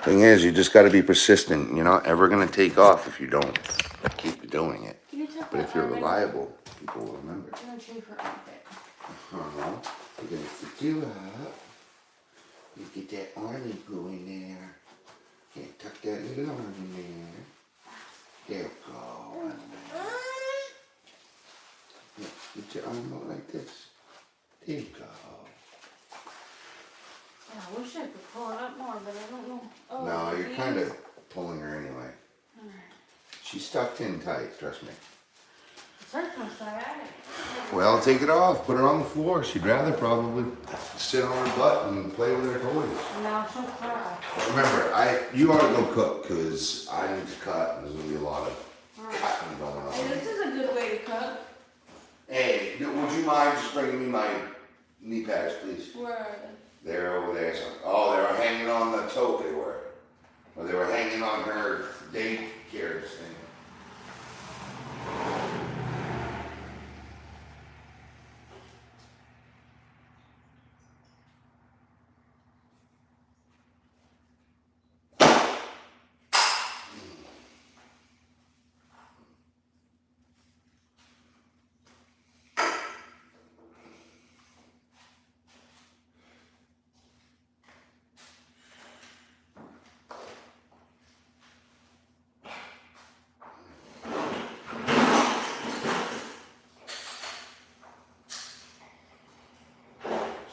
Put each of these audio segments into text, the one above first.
Thing is, you just got to be persistent. You're not ever going to take off if you don't keep doing it. But if you're reliable, people will remember. I'm going to shave her armpit. We're going to stick you up. You get that army glue in there. Yeah, tuck that little arm in there. There we go. Yeah, get your arm out like this. There you go. Yeah, I wish I could pull it up more, but I don't know. Oh, No, you're kind of pulling her anyway. She's tucked in tight, trust me. It's her side. Well, take it off. Put her on the floor. She'd rather probably sit on her butt and play with her toys. Now she'll cry. Remember, you ought to go cook because I need to cut. And there's going to be a lot of cutting going on. Hey, this is a good way to cook. Hey, would you mind just bringing me my knee pads, please? Where are they? They're over there. Oh, they were hanging on the tote, they were. Or they were hanging on her daycare thing.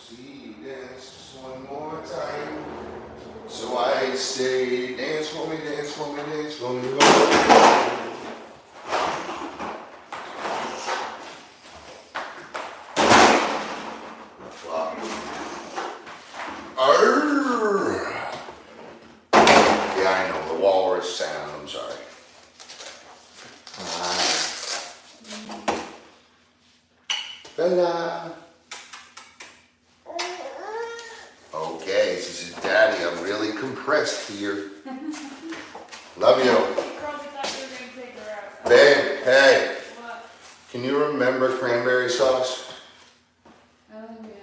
See you dance just one more time. So I say, dance for me, dance for me, dance for me. Arr. Yeah, I know, the walrus sound, I'm sorry. Bella. Okay, this is Daddy. I'm really compressed here. Love you. Babe, hey. What? Can you remember cranberry sauce? Oh, yummy.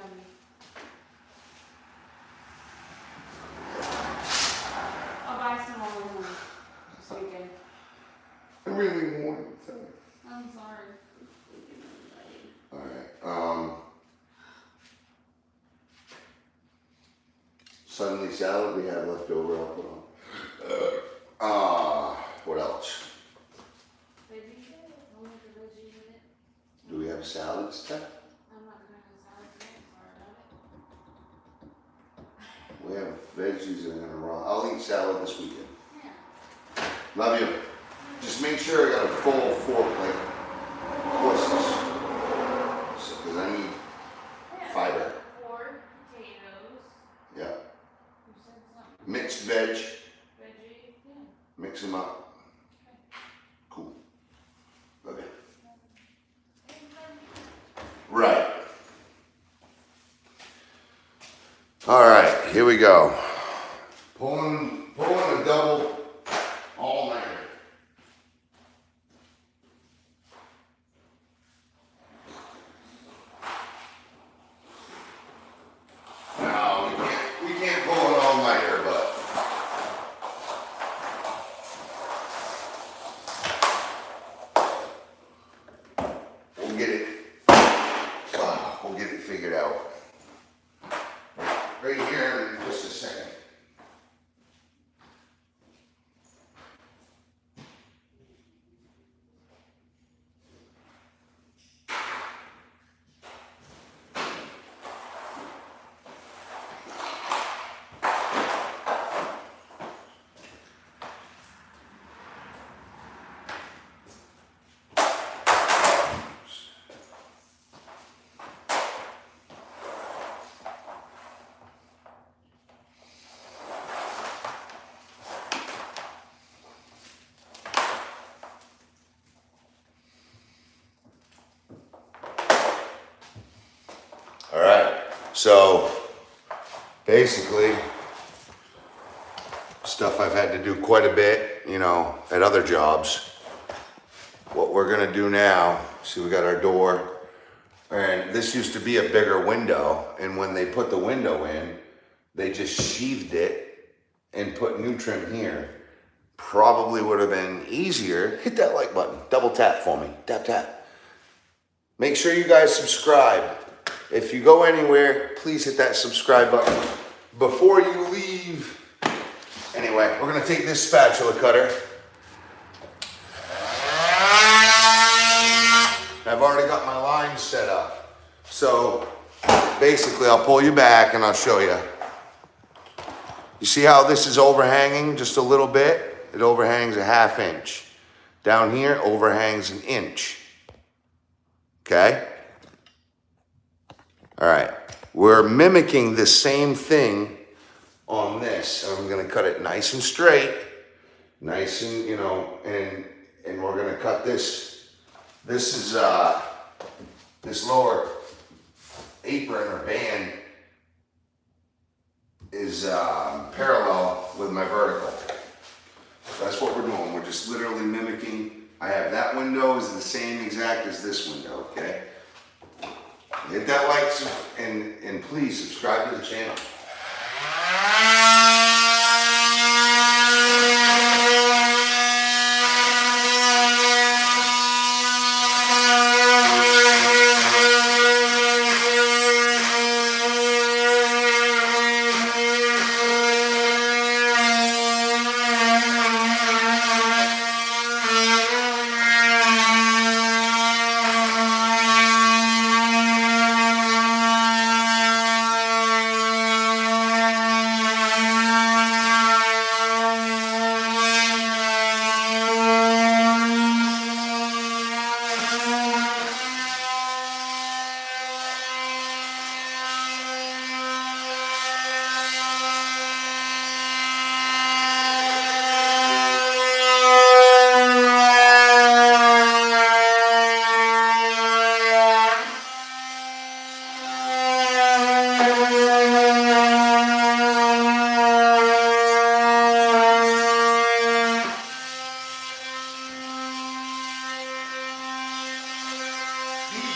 I'll buy some more this weekend. I really want it. I'm sorry. Alright, Sunday salad we had left over, I'll put on. What else? Veggie salad? I'll make a veggie in it. Do we have salad stuff? I'm not gonna have salad. Sorry about it. We have veggies that are gonna run. I'll eat salad this weekend. Yeah. Love you. Just make sure I got a full fork, like courses. Because I need fiber. 4 potatoes. Yeah. You said something. Mixed veg. Veggie? Yeah. Mix them up. Cool. Love you. Right. All right, here we go. Pulling a double all-nighter. No, we can't pull an all-nighter, but we'll get it. We'll get it figured out. Right here in just a second. All right, so basically, stuff I've had to do quite a bit, at other jobs. What we're gonna do now, see, we got our door, and this used to be a bigger window, and when they put the window in, they just sheathed it and put new trim here, probably would have been easier. Hit that like button, double tap for me, tap, tap. Make sure you guys subscribe. If you go anywhere, please hit that subscribe button before you leave. Anyway, we're gonna take this spatula cutter. I've already got my lines set up. So basically I'll pull you back and I'll show you. You see how this is overhanging just a little bit? It overhangs a 1/2 inch. Down here, overhangs 1 inch. Okay? All right. We're mimicking the same thing on this. So I'm gonna cut it nice and straight, nice and, you know, and we're gonna cut this. This is, this lower apron or band is parallel with my vertical. That's what we're doing. We're just literally mimicking. I have that window is the same exact as this window, okay? Hit that like and please subscribe to the channel.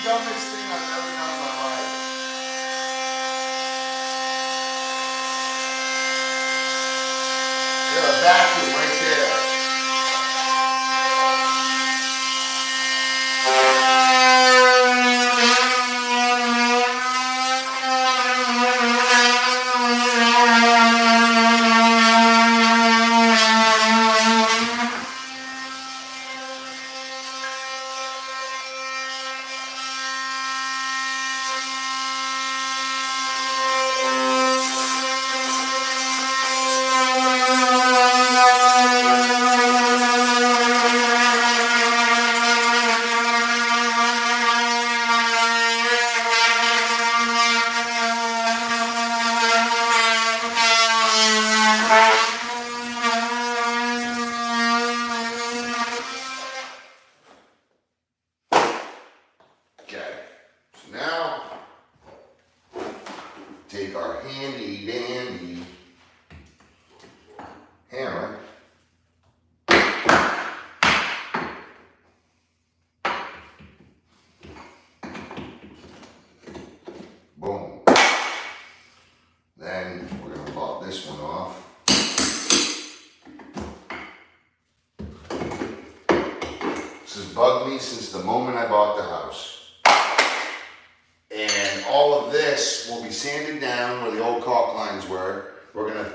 Dumbest thing I've ever done in my life. There's a vacuum right there. Take our handy dandy hammer. Boom. Then we're going to pop this one off. This has bugged me since the moment I bought the house. And all of this will be sanded down where the old caulk lines were. We're gonna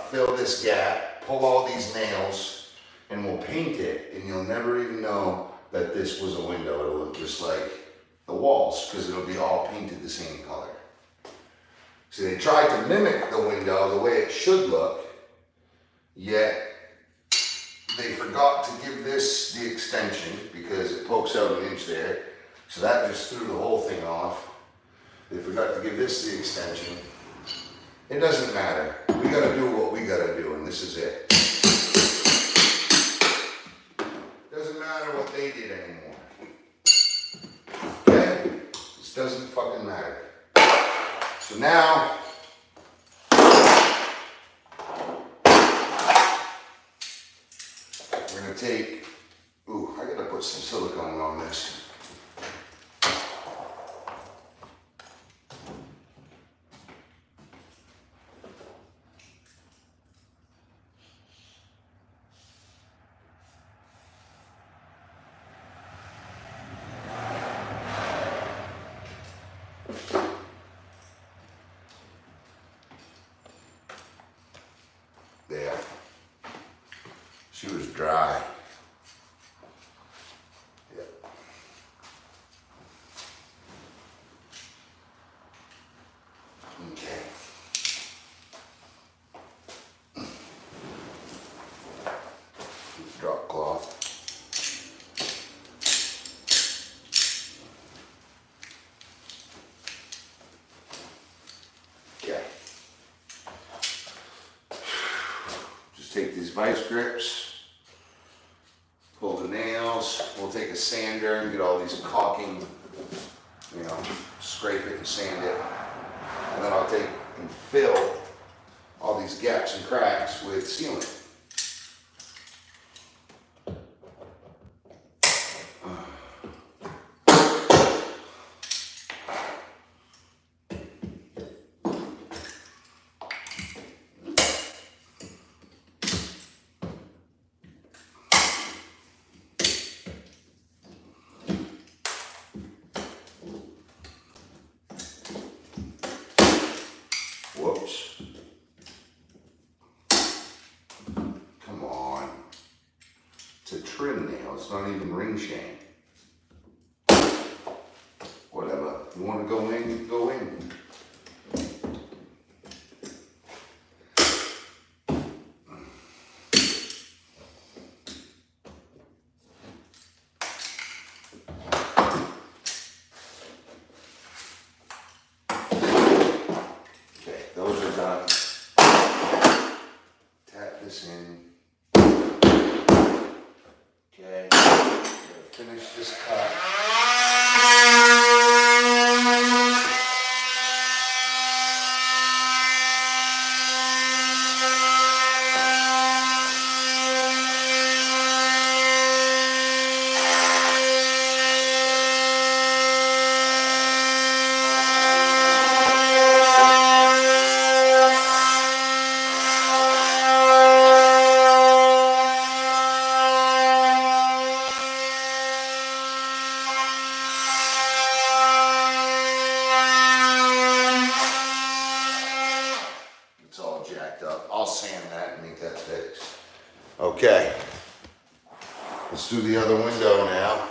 fill this gap, pull all these nails, and we'll paint it. And you'll never even know that this was a window. It'll look just like the walls because it'll be all painted the same color. So they tried to mimic the window the way it should look, yet they forgot to give this the extension because it pokes out 1 inch there. So that just threw the whole thing off. They forgot to give this the extension. It doesn't matter. We gotta do what we gotta do, and this is it. Doesn't matter what they did anymore. Okay? This doesn't fucking matter. So now, we're gonna take, ooh, I gotta put some silicone on this. There. She was dry. Yep. Okay. Drop cloth. Okay. Just take these vice grips, pull the nails. We'll take a sander and get all these caulking, you know, scrape it and sand it. And then I'll take and fill all these gaps and cracks with sealant. Whoops. Come on. It's a trim nail. It's not even ring shank. Whatever. You want to go in, you go in. Okay, those are done. Tap this in. Okay, gotta finish this cut. It's all jacked up. I'll sand that and make that fixed. Okay. Let's do the other window now.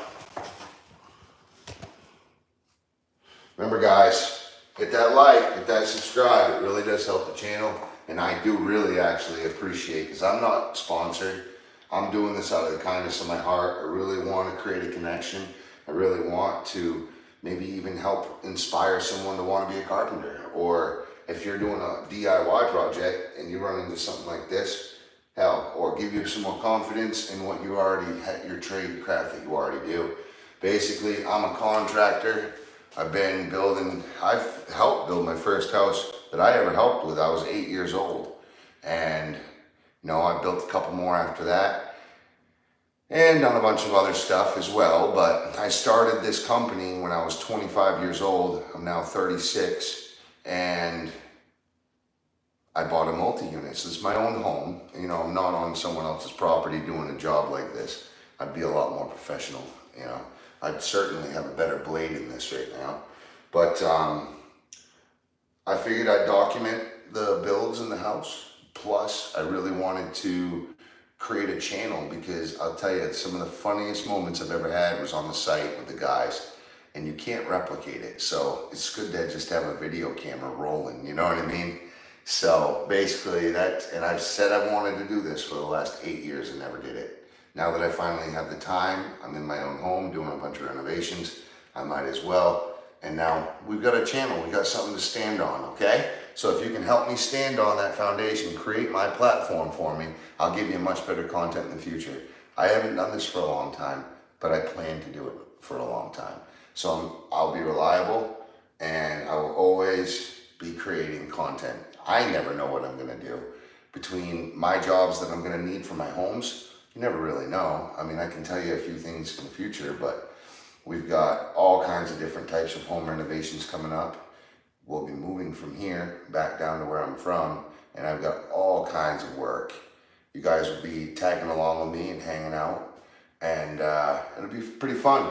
Remember guys, hit that like, hit that subscribe. It really does help the channel. And I do really actually appreciate, because I'm not sponsored. I'm doing this out of the kindness of my heart. I really want to create a connection. I really want to maybe even help inspire someone to want to be a carpenter. Or if you're doing a DIY project and you run into something like this, hell, or give you some more confidence in what you already had, your trade craft that you already do. Basically, I'm a contractor. I've helped build my first house that I ever helped with. I was 8 years old. And you know, I built a couple more after that and done a bunch of other stuff as well. But I started this company when I was 25 years old. I'm now 36, and I bought a multi-unit. So it's my own home. You know, I'm not on someone else's property doing a job like this. I'd be a lot more professional, you know. I'd certainly have a better blade in this right now. But I figured I'd document the builds in the house. Plus, I really wanted to create a channel, because I'll tell you, some of the funniest moments I've ever had was on the site with the guys, and you can't replicate it. So it's good to just have a video camera rolling, you know what I mean? So basically and I've said I wanted to do this for the last 8 years and never did it. Now that I finally have the time, I'm in my own home doing a bunch of renovations, I might as well. And now we've got a channel, we got something to stand on, okay? So if you can help me stand on that foundation, create my platform for me, I'll give you much better content in the future. I haven't done this for a long time, but I plan to do it for a long time. So I'll be reliable, and I will always be creating content. I never know what I'm gonna do. Between my jobs that I'm gonna need for my homes, you never really know. I mean, I can tell you a few things in the future, but we've got all kinds of different types of home renovations coming up. We'll be moving from here back down to where I'm from, and I've got all kinds of work. You guys will be tagging along with me and hanging out, and it'll be pretty fun,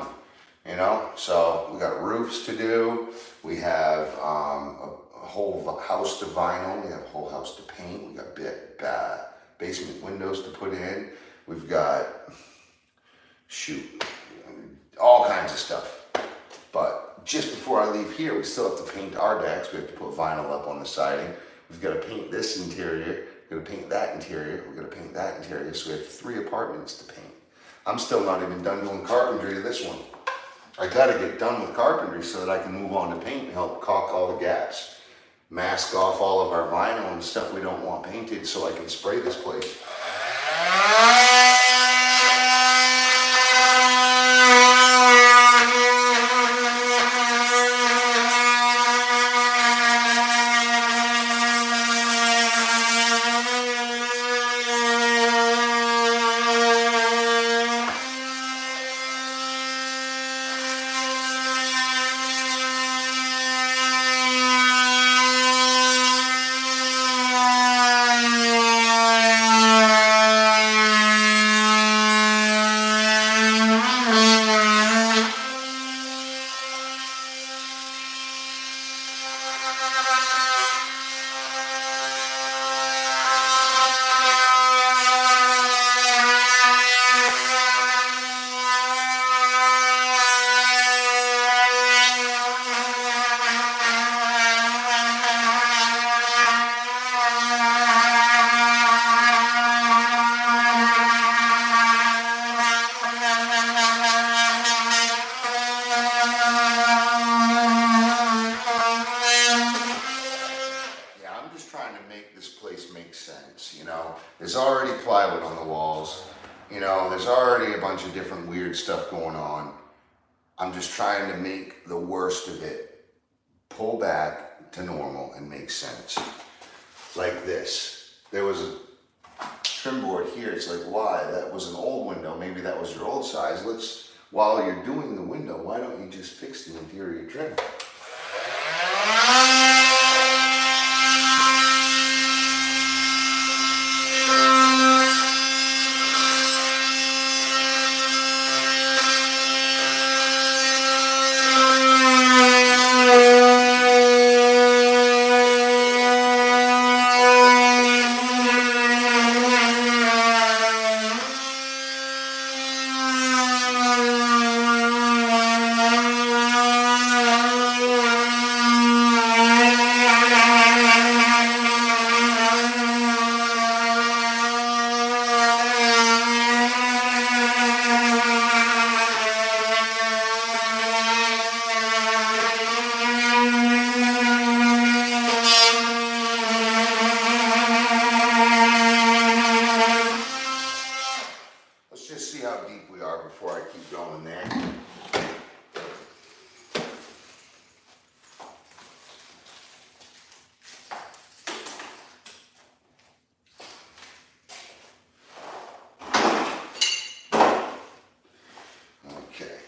you know? So we got roofs to do. We have a whole house to vinyl. We have a whole house to paint. We got basement windows to put in. We've got, shoot, all kinds of stuff. But just before I leave here, we still have to paint our decks. We have to put vinyl up on the siding. We've got to paint this interior. We've got to paint that interior. We've got to paint that interior. So we have 3 apartments to paint. I'm still not even done doing carpentry to this one. I got to get done with carpentry so that I can move on to paint and help caulk all the gaps, mask off all of our vinyl and stuff we don't want painted so I can spray this place. There's already plywood on the walls, you know, there's already a bunch of different weird stuff going on. I'm just trying to make the worst of it pull back to normal and make sense. Like this. There was a trim board here. It's like, why? That was an old window. Maybe that was your old size. While you're doing the window, why don't you just fix the interior trim? Before I keep going there. Okay.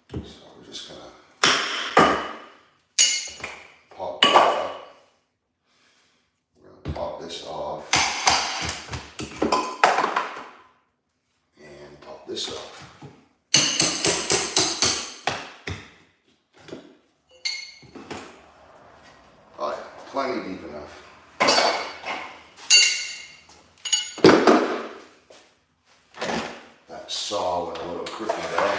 So we're just gonna pop that up. We're gonna pop this off. This off. Oh yeah, plenty deep enough. That saw went a little crooked there.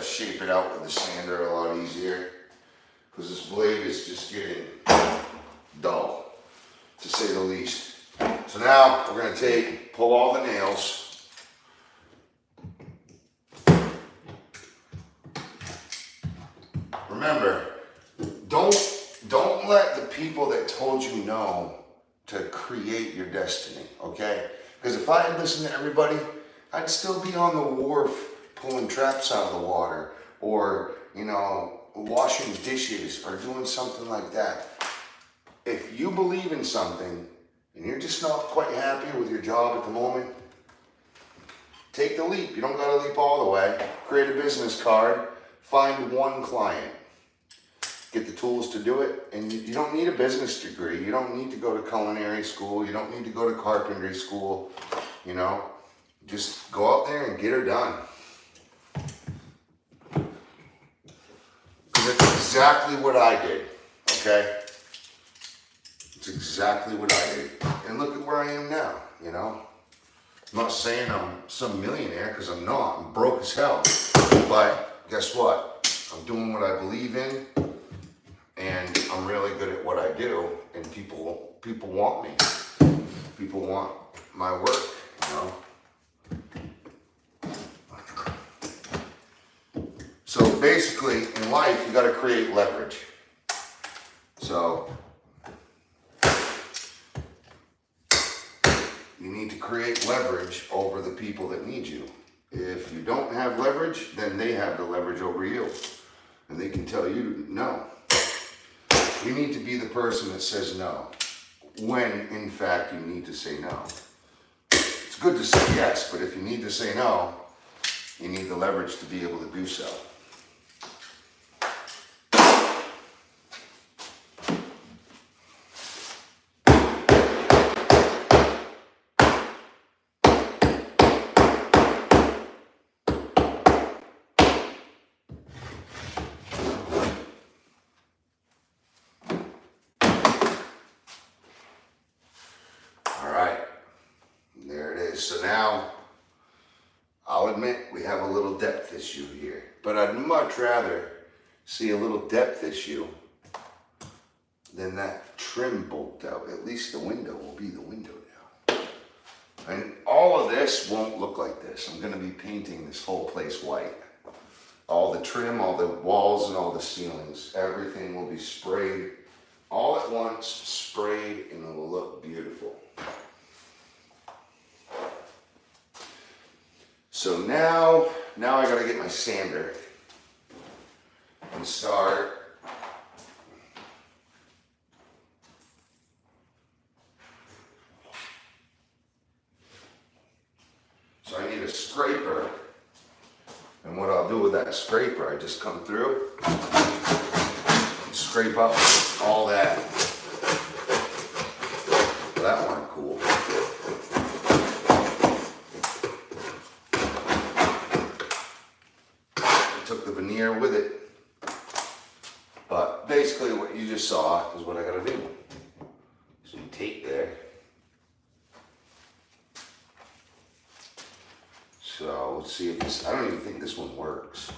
shape it out with the sander a lot easier, because this blade is just getting dull, to say the least. So now we're going to pull all the nails. Remember, don't let the people that told you no to create your destiny, okay? Because if I had listened to everybody, I'd still be on the wharf pulling traps out of the water, or, you know, washing dishes or doing something like that. If you believe in something and you're just not quite happy with your job at the moment, take the leap. You don't got to leap all the way. Create a business card, find one client, get the tools to do it, and you don't need a business degree. You don't need to go to culinary school. You don't need to go to carpentry school. You know, just go out there and get her done. Because that's exactly what I did, okay? It's exactly what I did. And look at where I am now, you know? I'm not saying I'm some millionaire, because I'm not. I'm broke as hell. But guess what? I'm doing what I believe in, and I'm really good at what I do, and people want me. People want my work, you know? So basically, in life, you got to create leverage. So you need to create leverage over the people that need you. If you don't have leverage, then they have the leverage over you, and they can tell you no. You need to be the person that says no, when in fact you need to say no. It's good to say yes, but if you need to say no, you need the leverage to be able to do so. So now, I'll admit we have a little depth issue here, but I'd much rather see a little depth issue than that trim bulked out. At least the window will be the window now. And all of this won't look like this. I'm going to be painting this whole place white. All the trim, all the walls, and all the ceilings, everything will be sprayed all at once, sprayed, and it will look beautiful. So now I gotta get my sander and start so I need a scraper, and what I'll do with that scraper, I just come through and scrape up all that. That one cool. Took the veneer with it, but basically what you just saw is what I gotta do. Some tape there. So let's see if this, I don't even think this one works.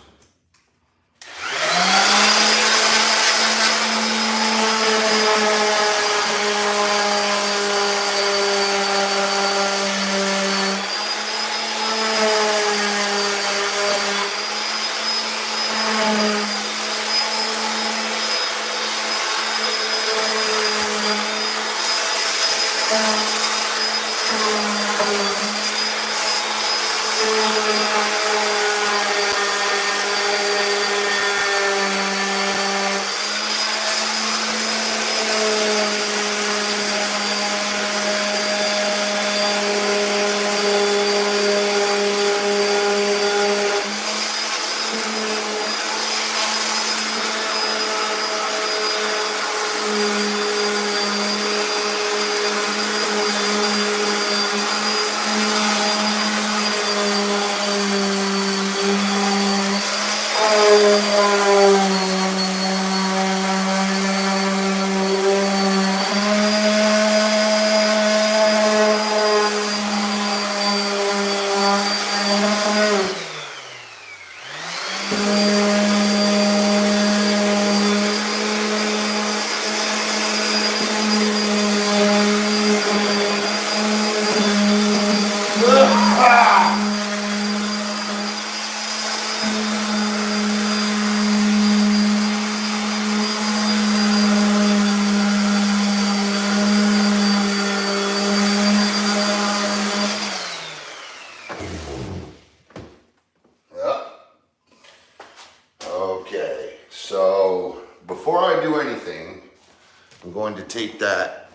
take that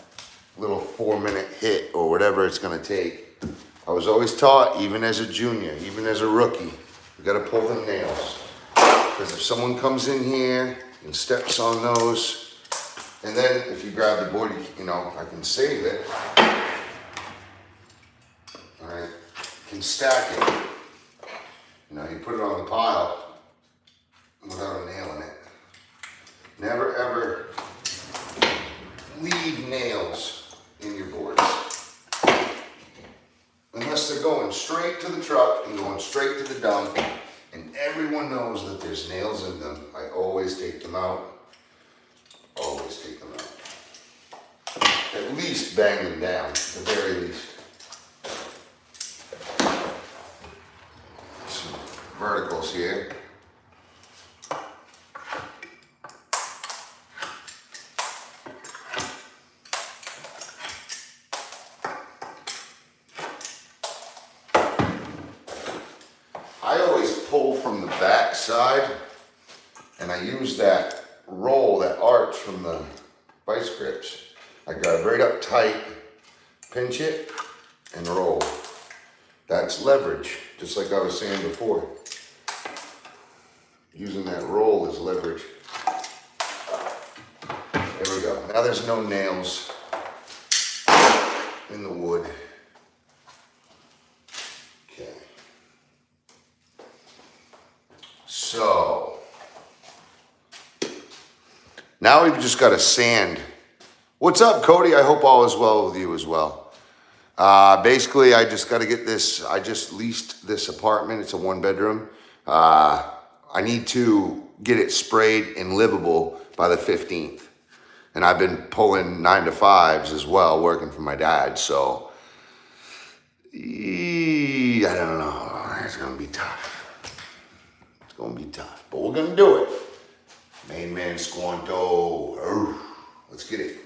little 4-minute hit or whatever it's gonna take. I was always taught, even as a junior, even as a rookie, you gotta pull the nails. Because if someone comes in here and steps on those, and then if you grab the board, you know, I can save it. All right, you can stack it. You know, you put it on the pile without a nail in it. Never ever leave nails in your boards. Unless they're going straight to the truck and going straight to the dump, and everyone knows that there's nails in them, I always take them out. Always take them out. At least bang them down, at the very least. Some verticals here. I always pull from the back side, and I use that roll, that arch from the vice grips. I grab right up tight, pinch it, and roll. That's leverage, just like I was saying before. Using that roll is leverage. There we go. Now there's no nails in the wood. Okay. So, now we've just got to sand. What's up, Cody? I hope all is well with you as well. Basically, I just got to get this. I just leased this apartment. It's a 1-bedroom. I need to get it sprayed and livable by the 15th. And I've been pulling 9-to-5s as well, working for my dad. So, I don't know. It's going to be tough. It's going to be tough. But we're going to do it. Main man Squanto. Let's get it.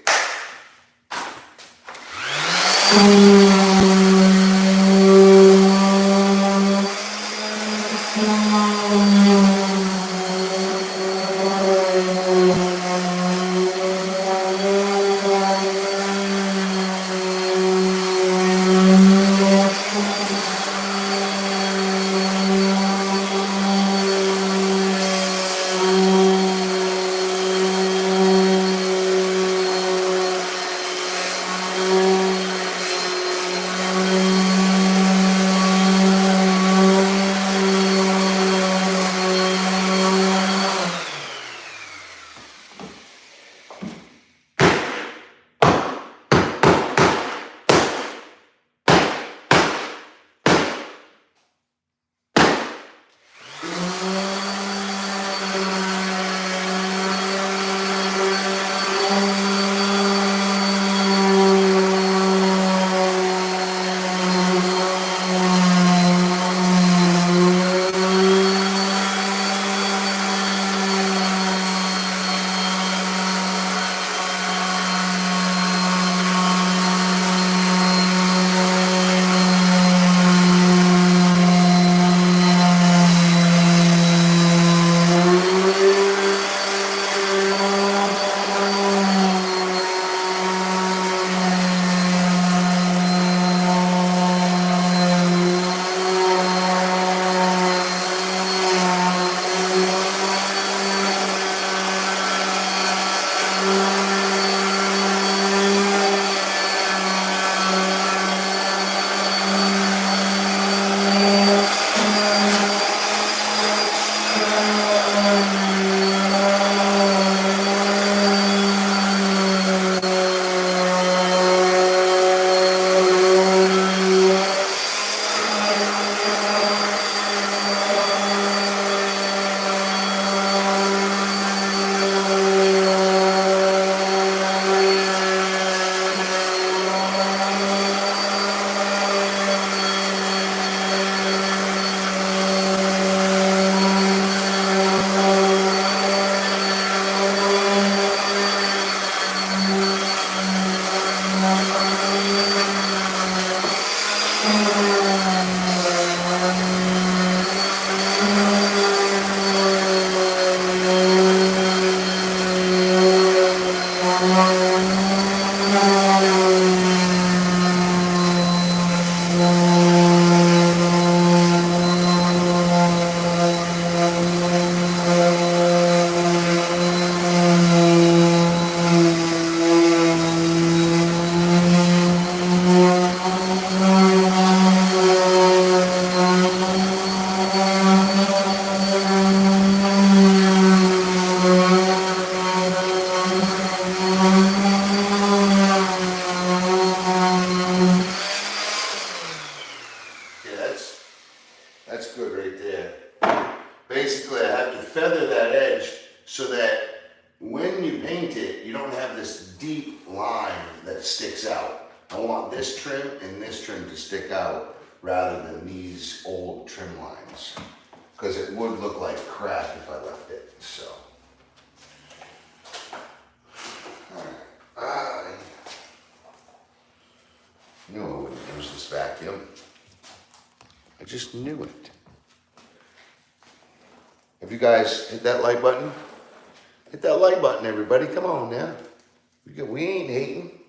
this trim and this trim to stick out rather than these old trim lines. Because it would look like crap if I left it, so. I knew I wouldn't use this vacuum. I just knew it. Have you guys hit that like button? Hit that like button, everybody. Come on now. We ain't hating.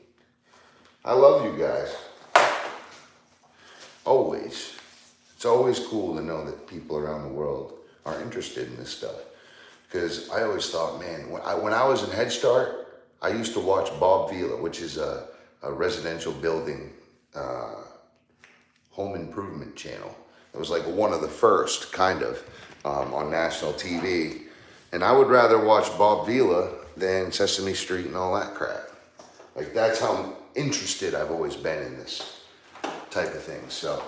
I love you guys. Always. It's always cool to know that people around the world are interested in this stuff. Because I always thought, man, when I was in Head Start, I used to watch Bob Vila, which is a residential building home improvement channel. It was like one of the first, kind of, on national TV. And I would rather watch Bob Vila than Sesame Street and all that crap. Like, that's how interested I've always been in this type of thing. So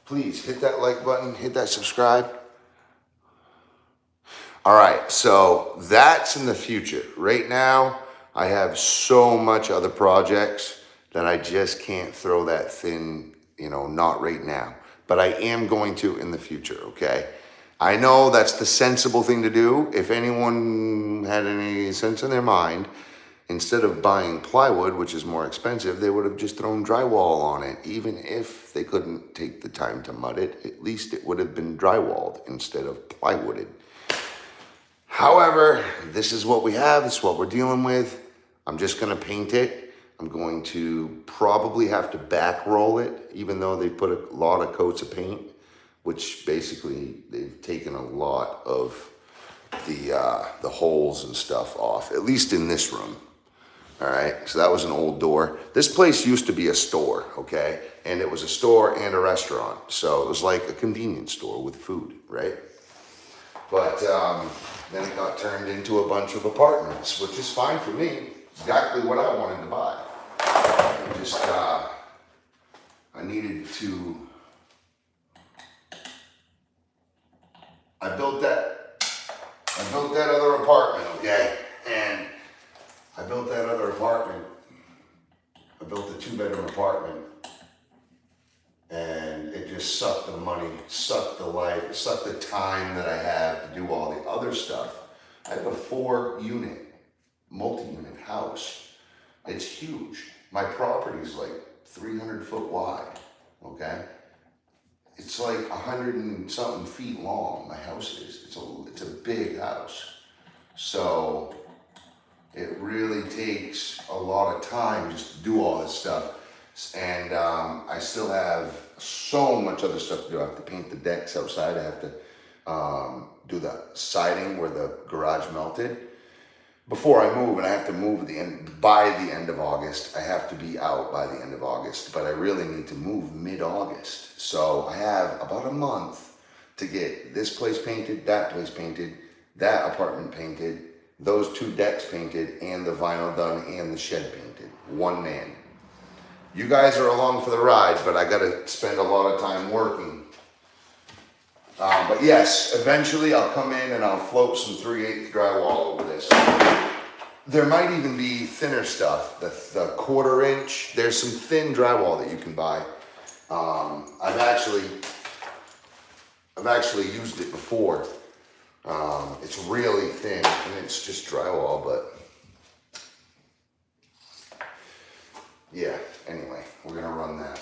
please hit that like button, hit that subscribe. All right, so that's in the future. Right now, I have so much other projects that I just can't throw that thin, not right now. But I am going to in the future, okay? I know that's the sensible thing to do. If anyone had any sense in their mind, instead of buying plywood, which is more expensive, they would have just thrown drywall on it. Even if they couldn't take the time to mud it, at least it would have been drywalled instead of plywooded. However, this is what we have. This is what we're dealing with. I'm just going to paint it. I'm going to probably have to back roll it, even though they put a lot of coats of paint, which basically they've taken a lot of the holes and stuff off, at least in this room. All right, so that was an old door. This place used to be a store, okay? And it was a store and a restaurant. So it was like a convenience store with food, right? But then it got turned into a bunch of apartments, which is fine for me. Exactly what I wanted to buy. I just, I needed to, I built that other apartment, okay? And I built that other apartment. I built a 2-bedroom apartment. And it just sucked the money, sucked the life, sucked the time that I have to do all the other stuff. I have a 4-unit, multi-unit house. It's huge. My property's like 300 foot wide, okay? It's like 100 and something feet long, my house is. It's a big house. So it really takes a lot of time just to do all this stuff. And I still have so much other stuff to do. I have to paint the decks outside. I have to do the siding where the garage melted. Before I move, and I have to move by the end of August. I have to be out by the end of August, but I really need to move mid-August. So I have about a month to get this place painted, that place painted, that apartment painted, those 2 decks painted, and the vinyl done, and the shed painted. One man. You guys are along for the ride, but I gotta spend a lot of time working. But yes, eventually I'll come in and I'll float some 3/8 drywall over this. There might even be thinner stuff, the 1/4 inch. There's some thin drywall that you can buy. I've actually used it before. It's really thin and it's just drywall, but yeah, anyway, we're gonna run that.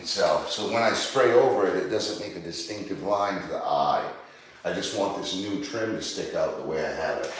itself. So when I spray over it, it doesn't make a distinctive line to the eye. I just want this new trim to stick out the way I have it.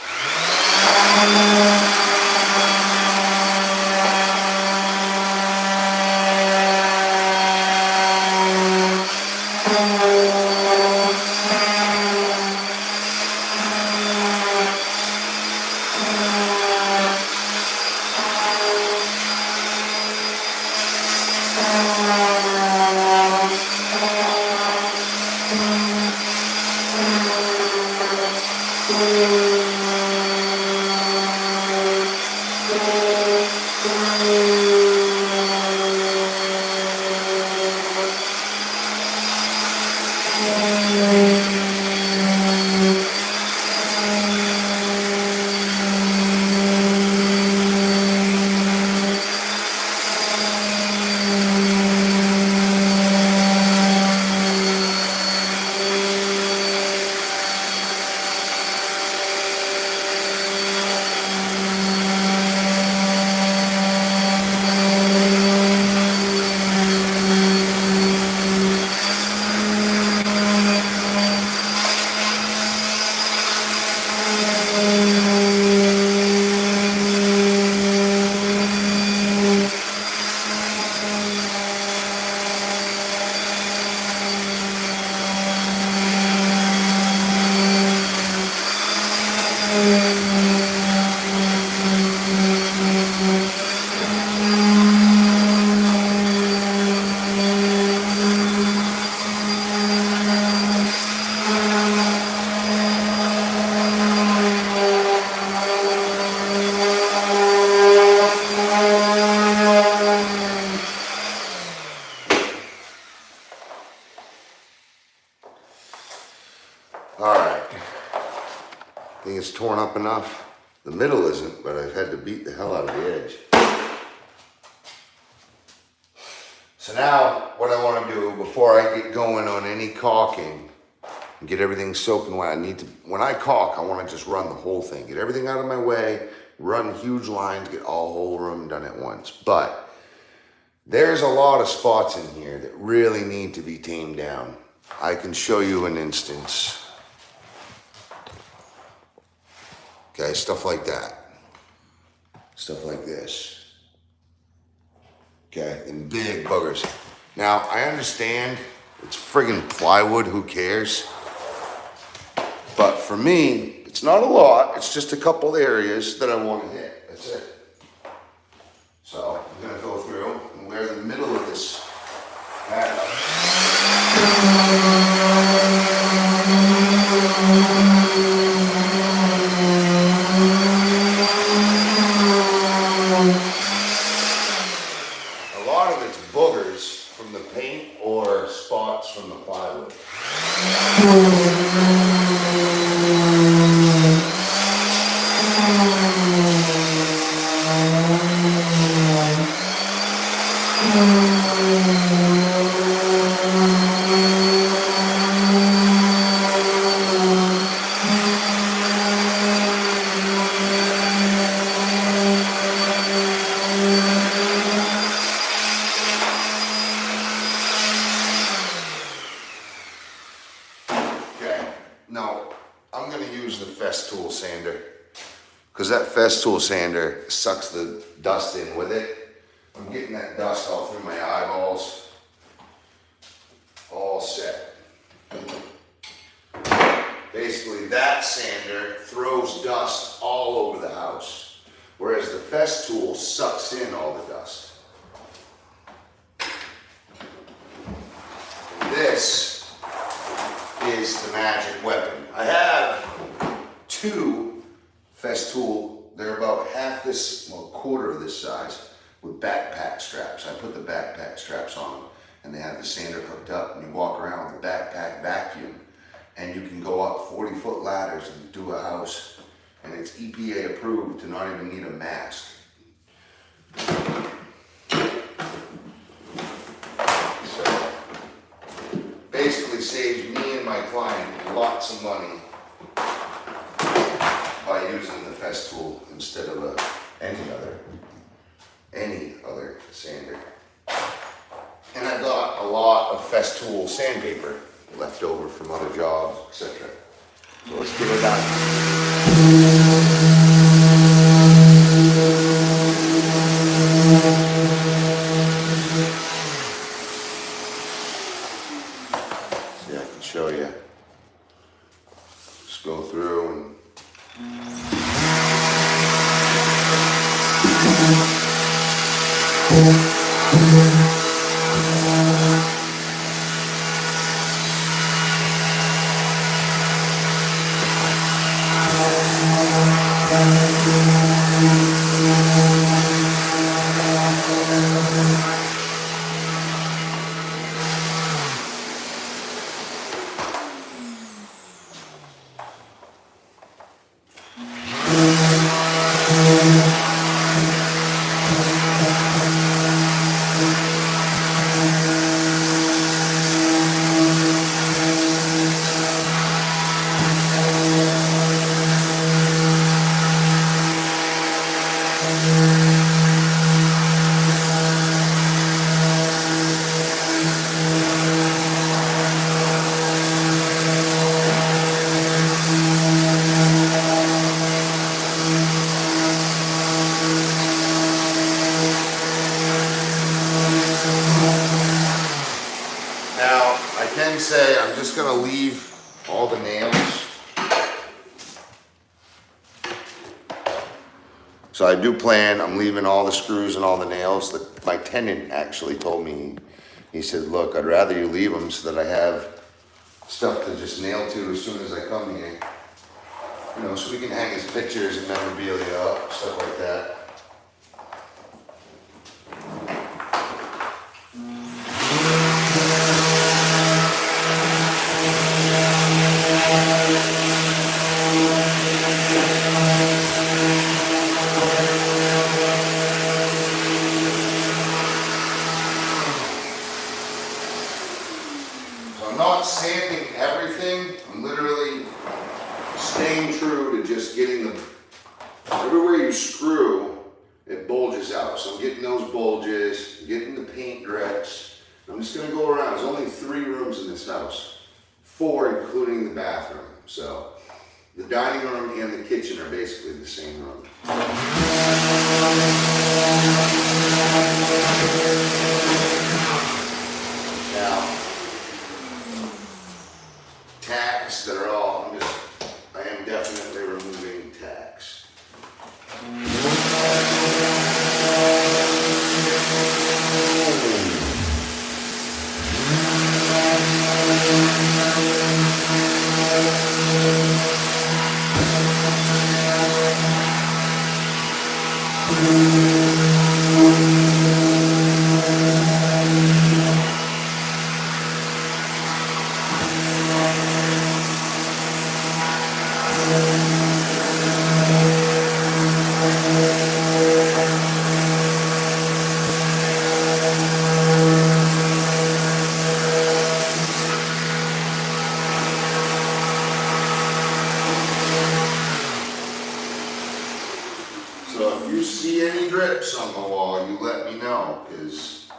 Alright, I think it's torn up enough. The middle isn't, but I've had to beat the hell out of the edge. So now, what I want to do before I get going on any caulking and get everything soaking wet, when I caulk, I want to just run the whole thing. Get everything out of my way, run huge lines, get all whole room done at once. But there's a lot of spots in here that really need to be tamed down. I can show you an instance. Okay, stuff like that. Stuff like this. Okay, and big buggers. Now, I understand it's friggin' plywood, who cares? But for me, it's not a lot, it's just a couple areas that I want to hit, that's it. So, I'm gonna go through and wear the middle of this pad up. From the paint or spots from the plywood. No, I'm gonna use the Festool sander because that Festool sander sucks the dust in with it. I'm getting that dust all through my eyeballs. All set. Basically, that sander throws dust all over the house, whereas the Festool sucks in all the dust. This is the magic weapon. I have two Festool, they're about half this, well, quarter of this size, with backpack straps. I put the backpack straps on them, and they have the sander hooked up, and you walk around with the backpack vacuum, and you can go up 40-foot ladders and do a house, and it's EPA approved to not even need a mask. Basically saves me and my client lots of money by using the Festool instead of any other sander. And I got a lot of Festool sandpaper left over from other jobs, etc. So let's get it done. See, I can show you. Just go through and say I'm just gonna leave all the nails. So I do plan, I'm leaving all the screws and all the nails. My tenant actually told me, he said, look, I'd rather you leave them so that I have stuff to just nail to as soon as I come here. You know, so we can hang his pictures and memorabilia up, stuff like that. Not sanding everything, I'm literally staying true to just getting the, everywhere you screw, it bulges out. So I'm getting those bulges, getting the paint drips. I'm just gonna go around. There's only 3 rooms in this house, 4 including the bathroom. So the dining room and the kitchen are basically the same room. Now, tacks that are all, I am definitely removing tacks. So if you see any drips on the wall, you let me know, because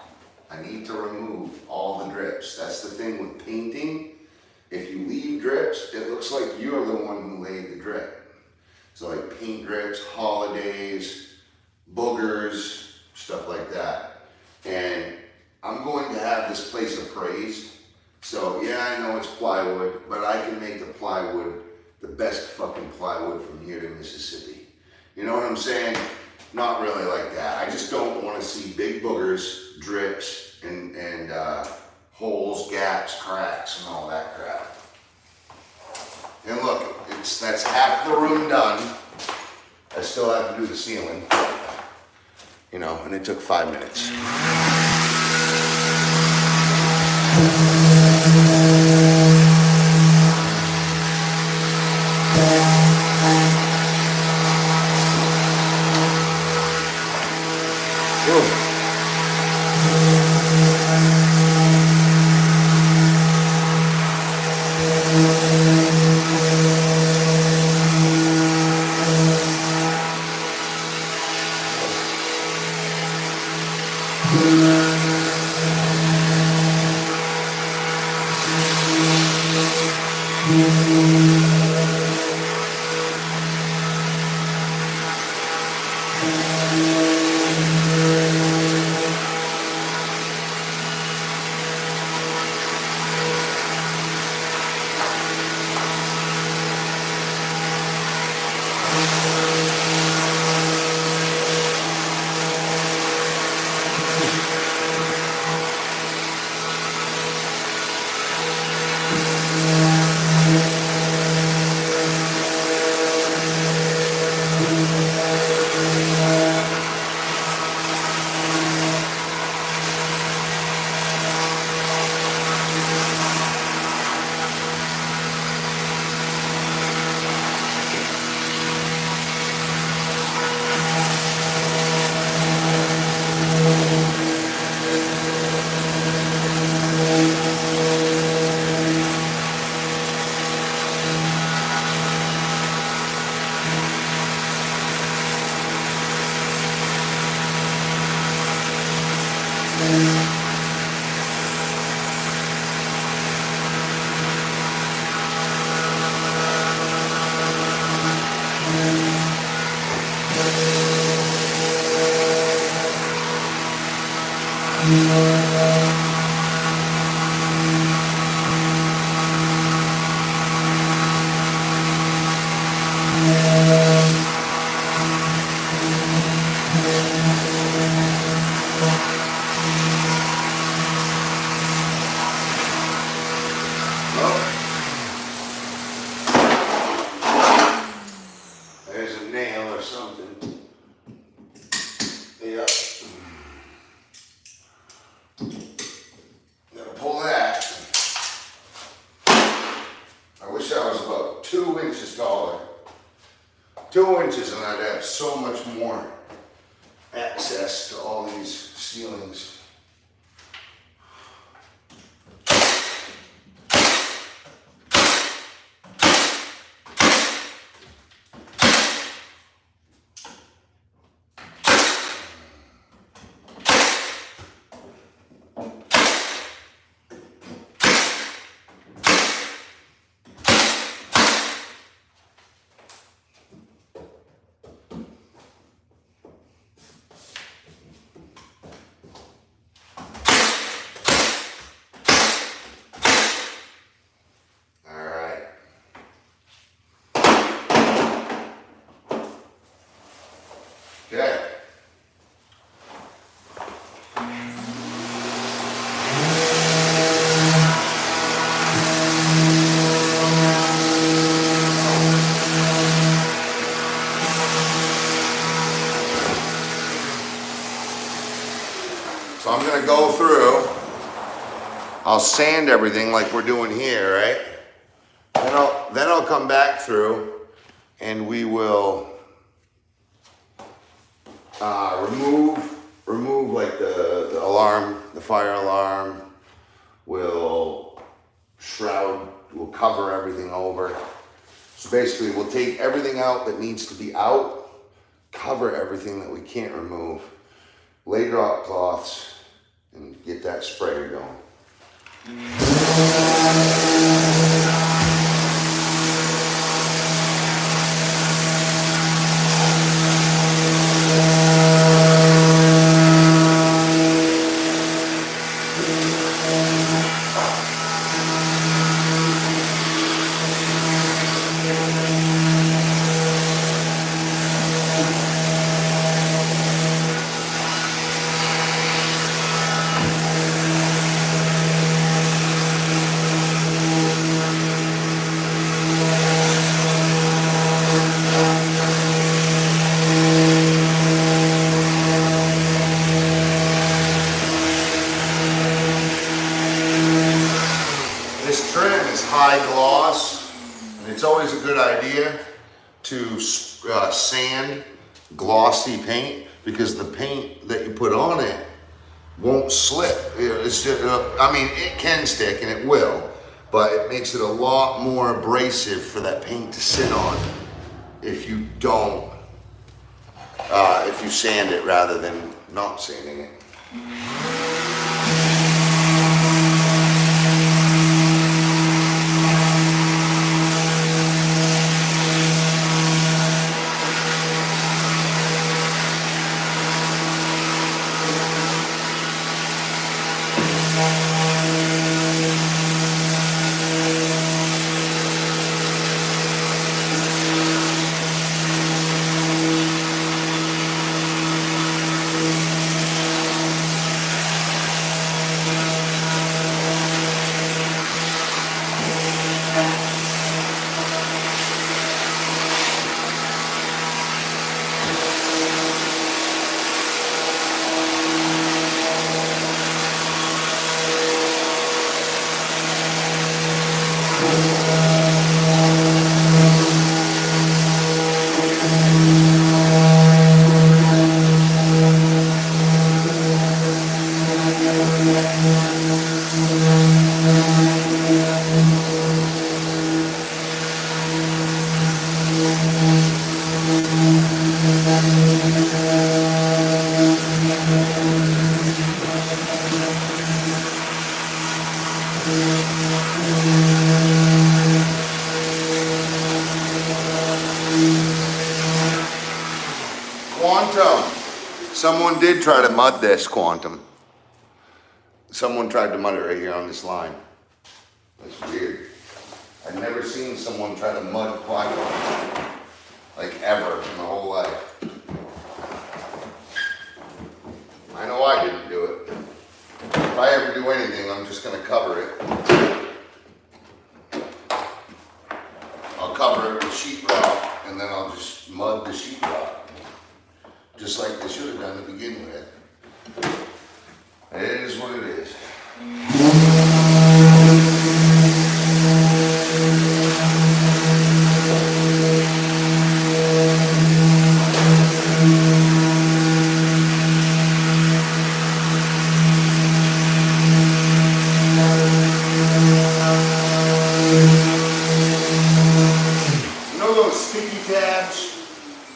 I need to remove all the drips. That's the thing with painting. If you leave drips, it looks like you're the one who laid the drip. So like paint drips, holidays, boogers, stuff like that. And I'm going to have this place appraised. So yeah, I know it's plywood, but I can make the plywood the best fucking plywood from here to Mississippi. You know what I'm saying? Not really like that. I just don't want to see big boogers, drips, and holes, gaps, cracks, and all that crap. And look, that's half the room done. I still have to do the ceiling. You know, and it took 5 minutes. Ooh. There's a nail or something. Yep. Gotta pull that. I wish I was about 2 inches taller. 2 inches and I'd have so much more access to all these ceilings. Okay. So I'm gonna go through, I'll sand everything like we're doing here, right? Then I'll come back through and we will remove like the alarm, the fire alarm. We'll we'll cover everything over. So basically we'll take everything out that needs to be out, cover everything that we can't remove, lay drop cloths, and get that sprayer going. This trim is high gloss, and it's always a good idea to sand glossy paint because the paint that you put on it won't slip. It's just, I mean, it can stick and it will, but it makes it a lot more abrasive for that paint to sit on if you don't, if you sand it rather than not sanding it. Quantum. Someone did try to mud this Quantum. Someone tried to mud it right here on this line. That's weird. I've never seen someone try to mud plywood, like ever in my whole life. I know I didn't do it. If I ever do anything, I'm just gonna cover it. I'll cover it with sheetrock, and then I'll just mud the sheetrock. Just like they should have done to begin with. It is what it is. You know those sticky tabs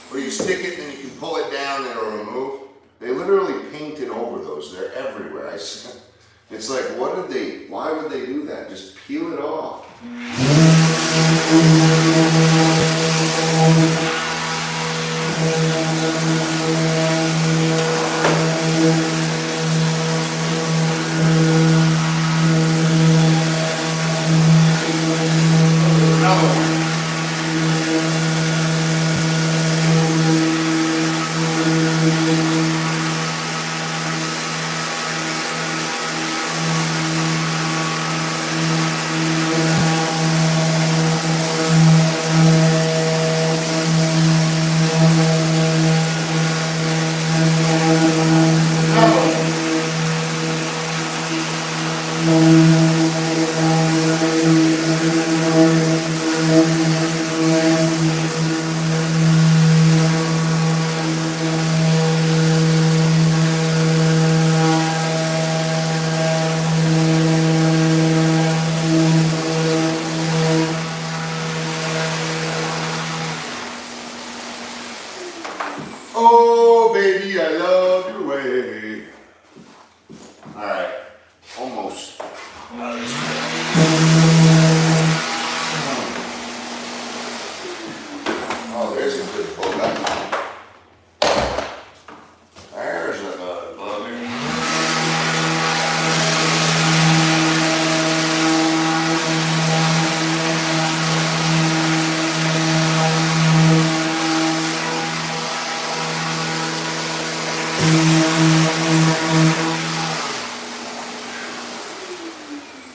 where you stick it and you can pull it down and it'll remove? They literally painted over those. They're everywhere. It's like, why would they do that? Just peel it off. Another one. Oh, baby, I love your way. All right, almost. Oh, there's a good pull up. There's a bugger.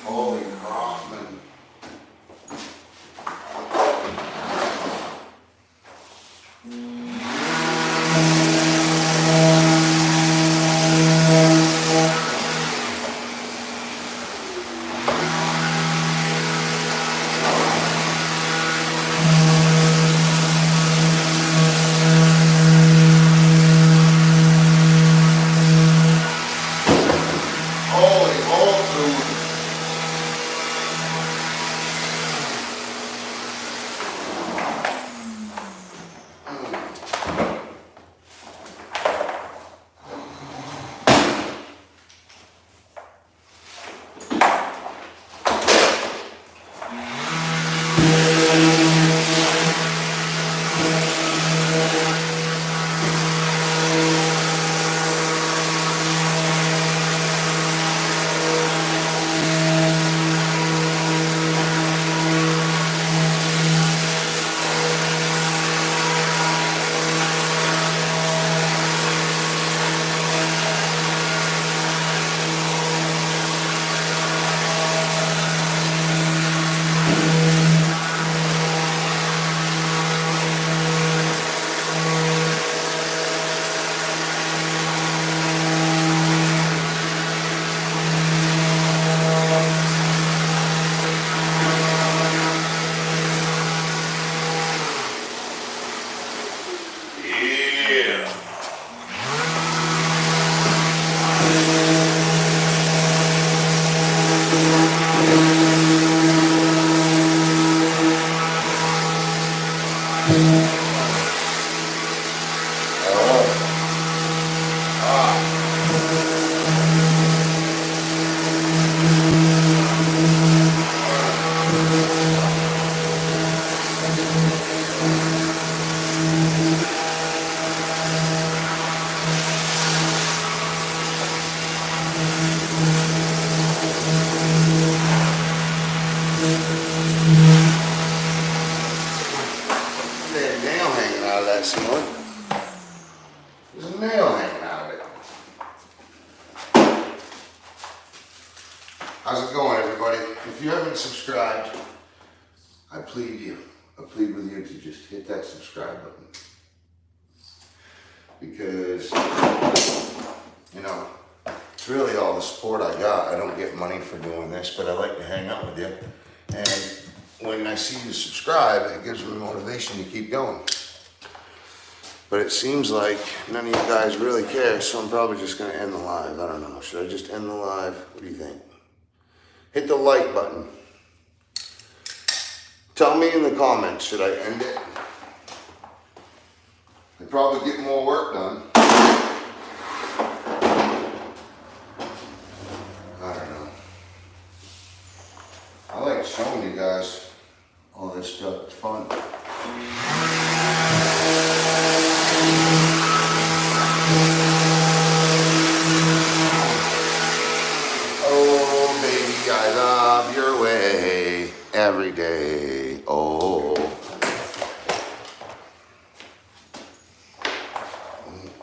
Holy Kaufman. Holy old food. How's it going, everybody? If you haven't subscribed, I plead with you to just hit that subscribe button. Because, you know, it's really all the support I got. I don't get money for doing this, but I like to hang out with you. And when I see you subscribe, it gives me motivation to keep going. But it seems like none of you guys really care, so I'm probably just gonna end the live. I don't know, should I just end the live? What do you think? Hit the like button. Tell me in the comments, should I end it? I'd probably get more work done. I don't know. I like showing you guys all this stuff, it's fun. Oh baby, I love your way every day. Oh.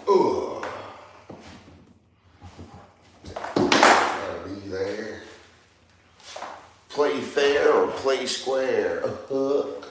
Ooh. Gotta be there. Play fair or play square. A hook.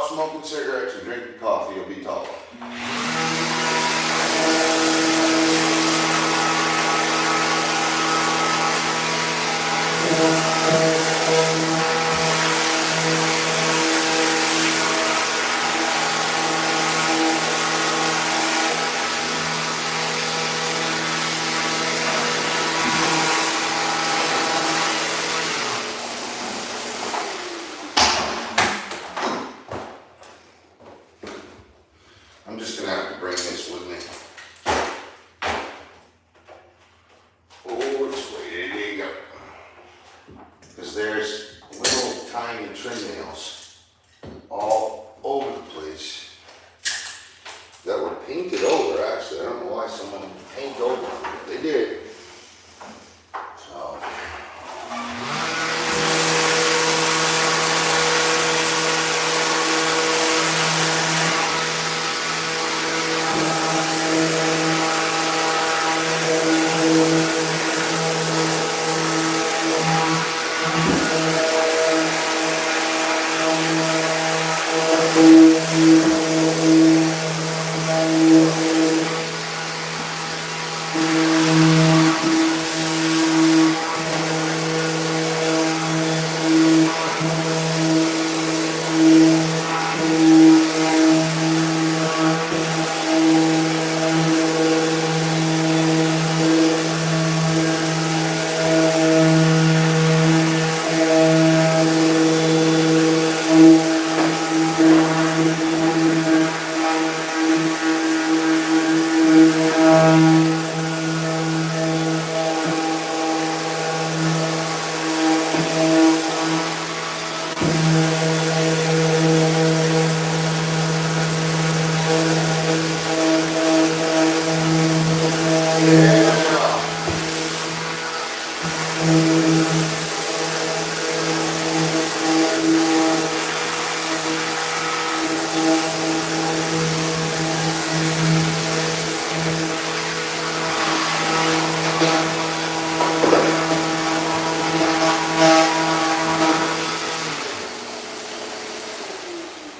Smoking cigarettes and drinking coffee, you'll be taller. painted over, actually. I don't know why someone painted over it. They did. So.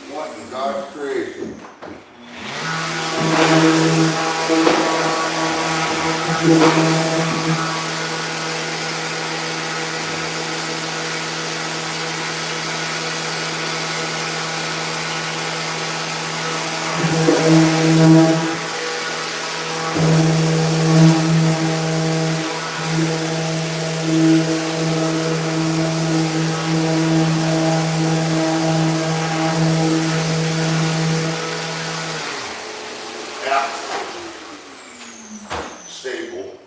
What in God's creation? Yeah. Staple.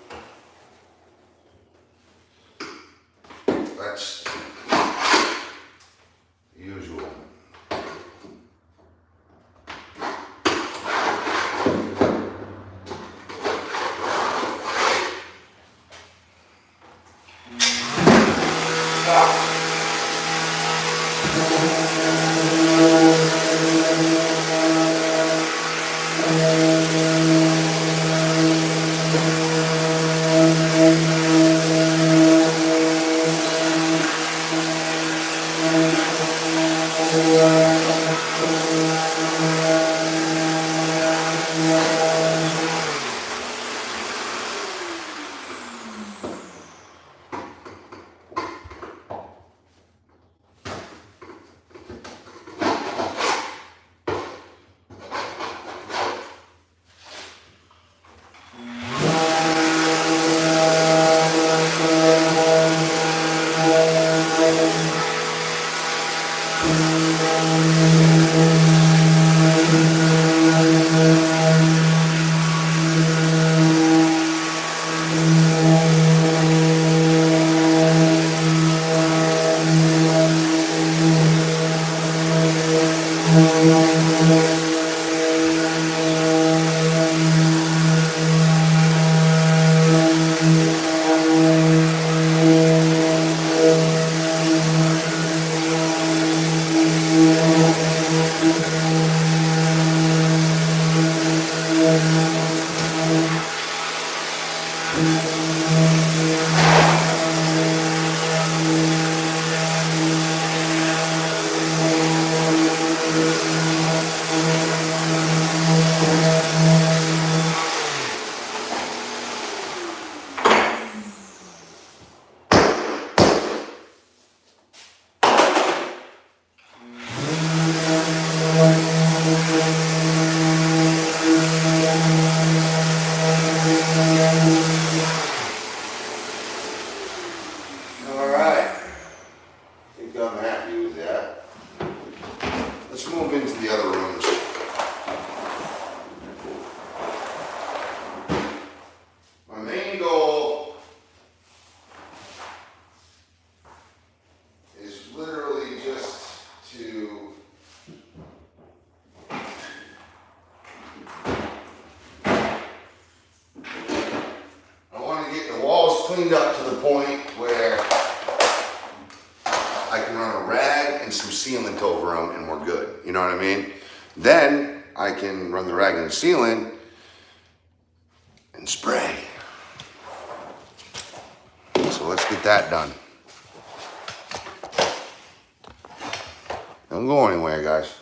That's usual. cleaned up to the point where I can run a rag and some sealant over them and we're good. You know what I mean? Then I can run the rag and the sealant and spray. So let's get that done. Don't go anywhere, guys.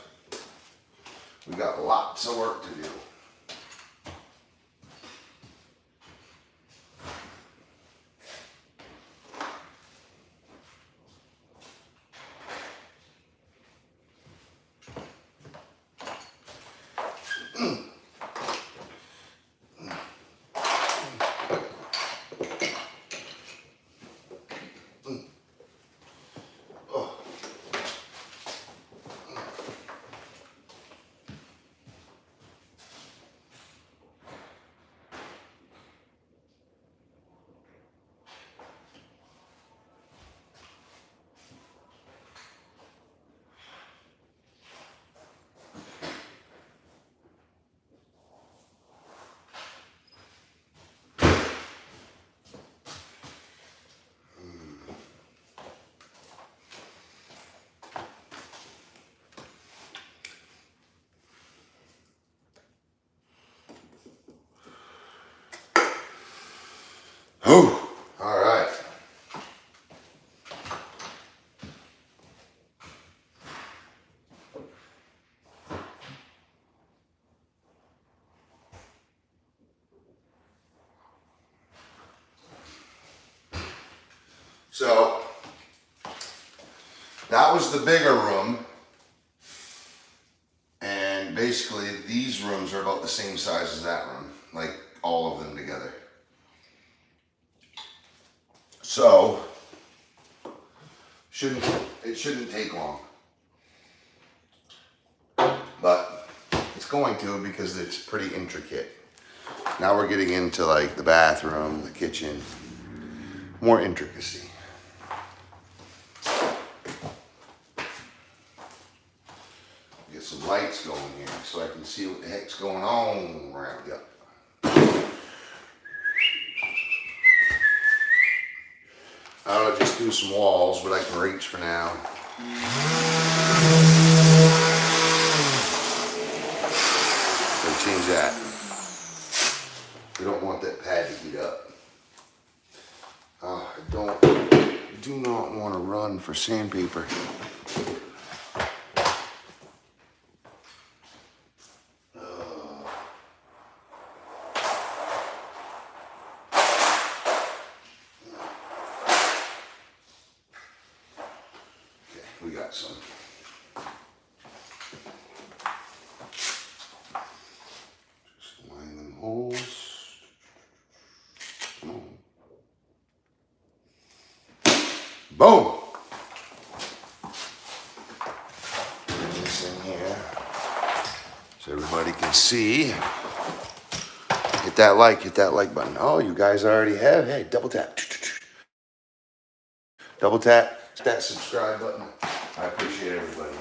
We got lots of work to do. Whew. All right. So that was the bigger room, and basically these rooms are about the same size as that room, like all of them together. So it shouldn't take long, but it's going to because it's pretty intricate. Now we're getting into like the bathroom, the kitchen, more intricacy. Get some lights going here so I can see what the heck's going on around here. I ought to just do some walls, but I can reach for now. Gotta change that. We don't want that pad to heat up. I do not want to run for sandpaper. We got some. Just line them holes. Come on. Boom. Put this in here so everybody can see. Hit that like button. Oh, you guys already have. Hey, double tap. Double tap that subscribe button. I appreciate everybody.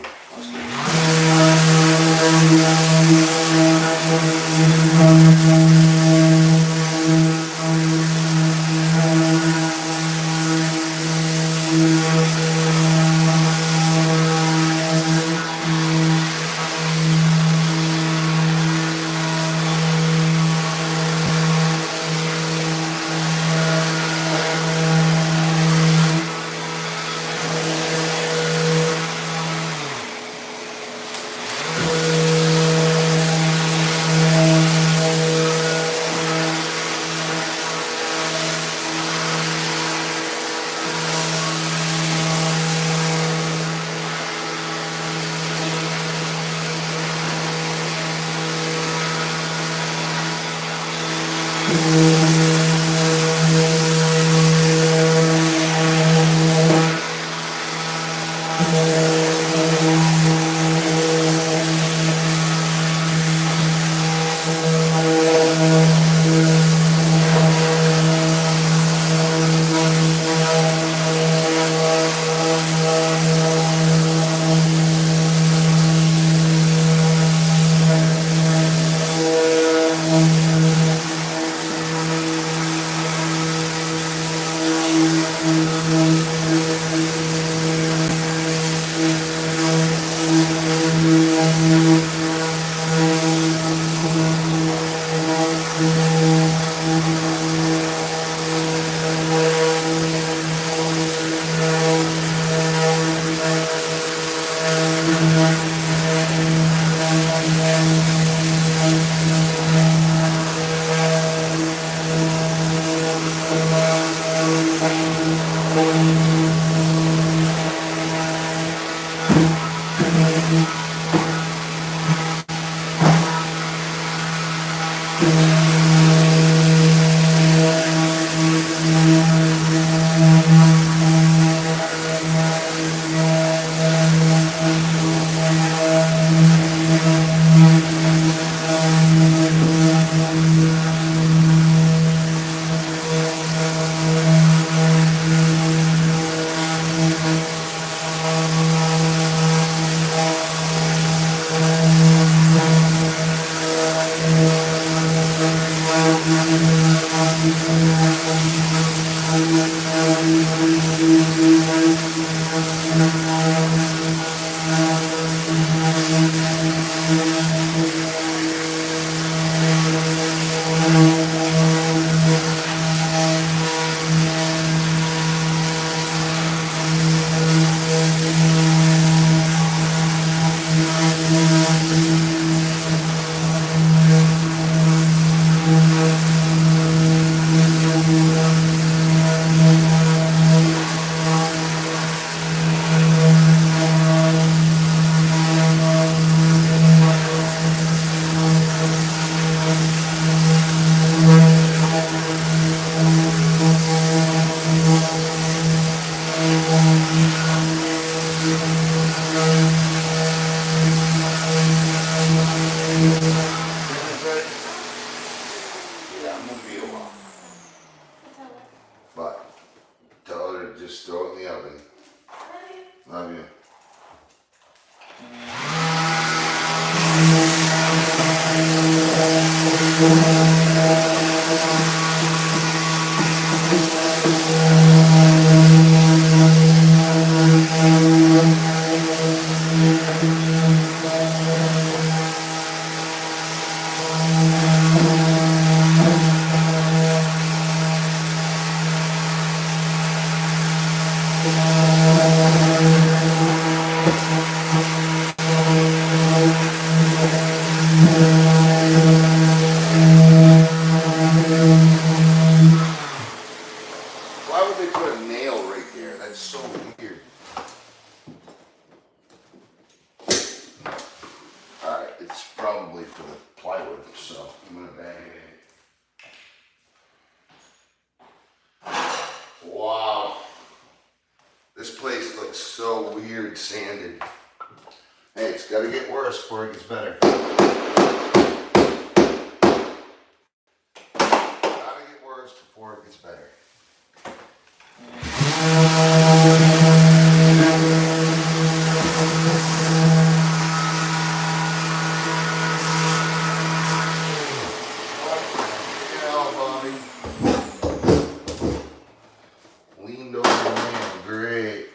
Yeah, I'm gonna be a while. It's over. But tell her to just throw it in the oven. Love you. Why would they put a nail right there? That's so weird. Alright, it's probably for the plywood, so I'm gonna bang it in. Wow. This place looks so weird sanded. Hey, it's gotta get worse before it gets better. Gotta get worse before it gets better. Leaned over the nail, great.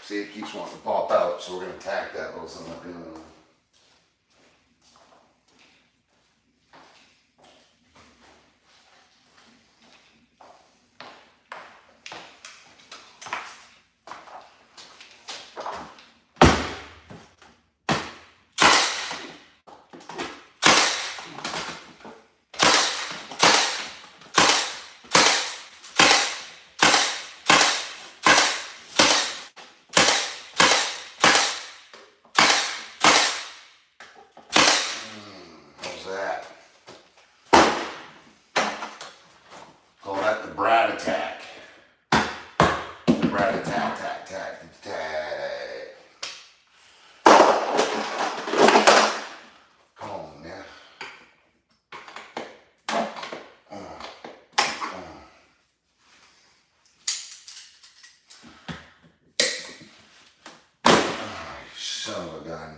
See, it keeps wanting to pop out, so we're gonna tack that little something up in there. That. Call that the Brad attack. The Brad attack, tack, tack, tack. Come on, man. Son of a gun.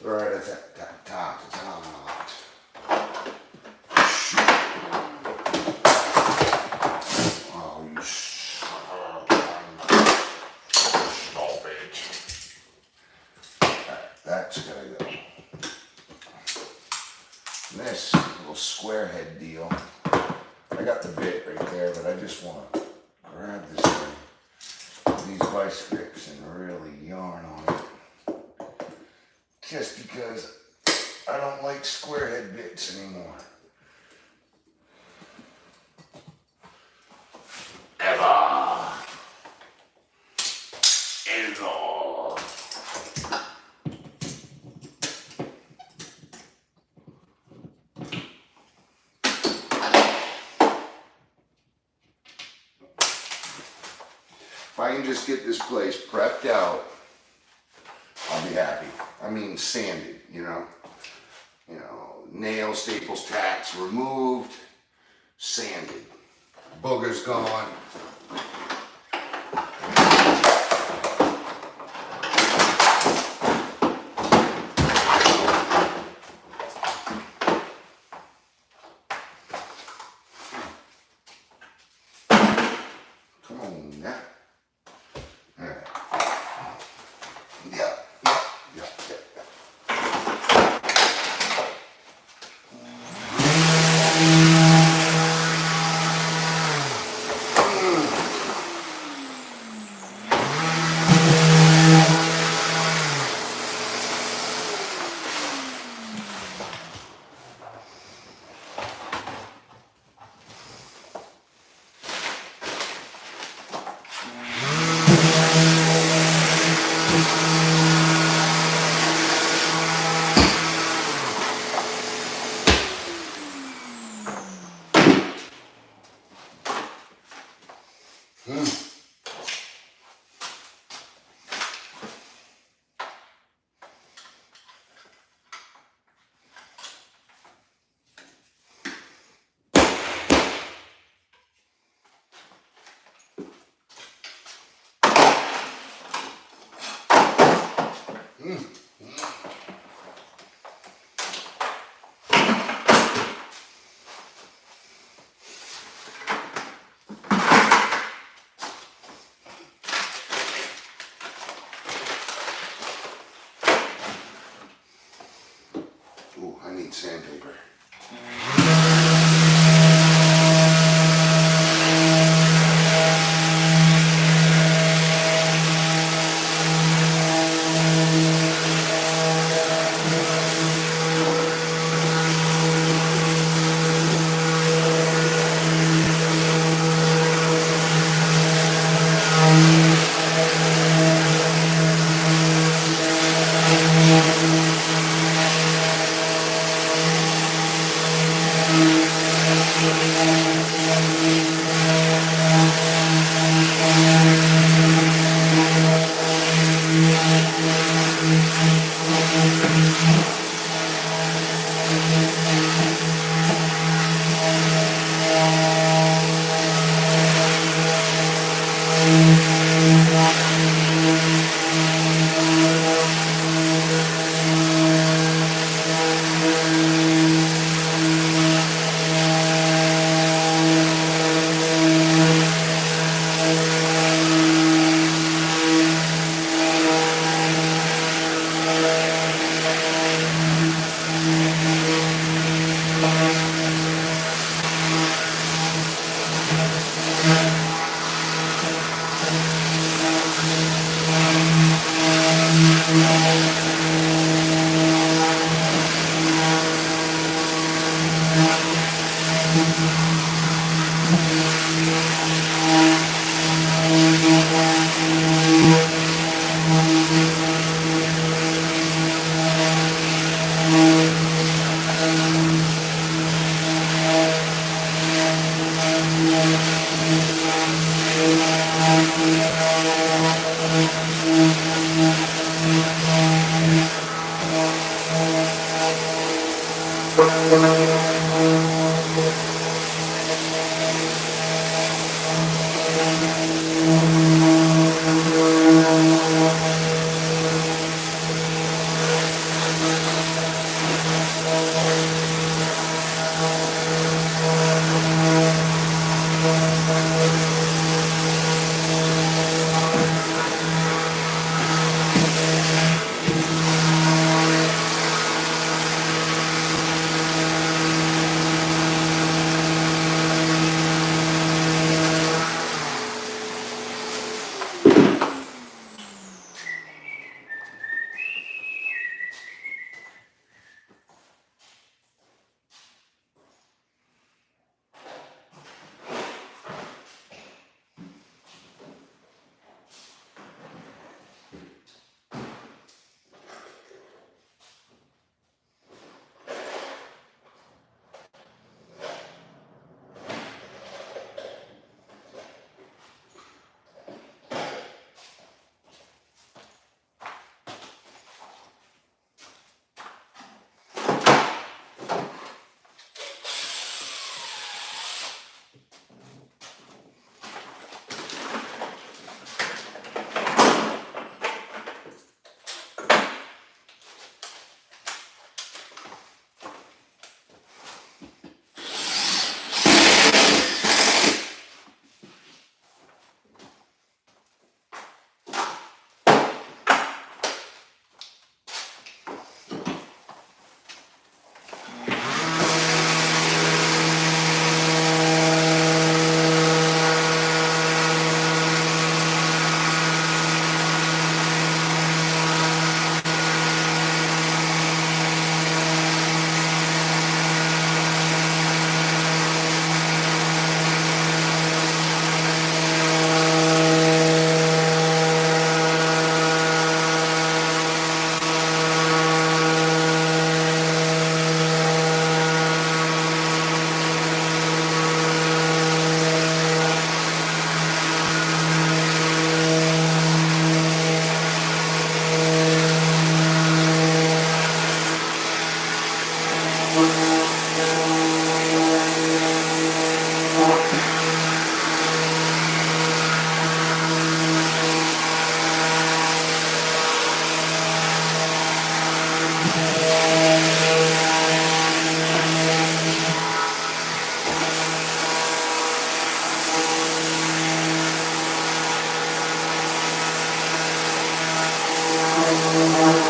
Right at that top. Oh, you son of a gun. Stop it. That's gotta go. And this little square head deal, I got the bit right there, but I just want to grab this thing, these vice grips, and really yarn on it. Just because I don't like square head bits anymore. Ever. If I can just get this place prepped out, I'll be happy. I mean sanded, you know, nails, staples, tacks removed, sanded, boogers gone. Come on now. All right. Yeah.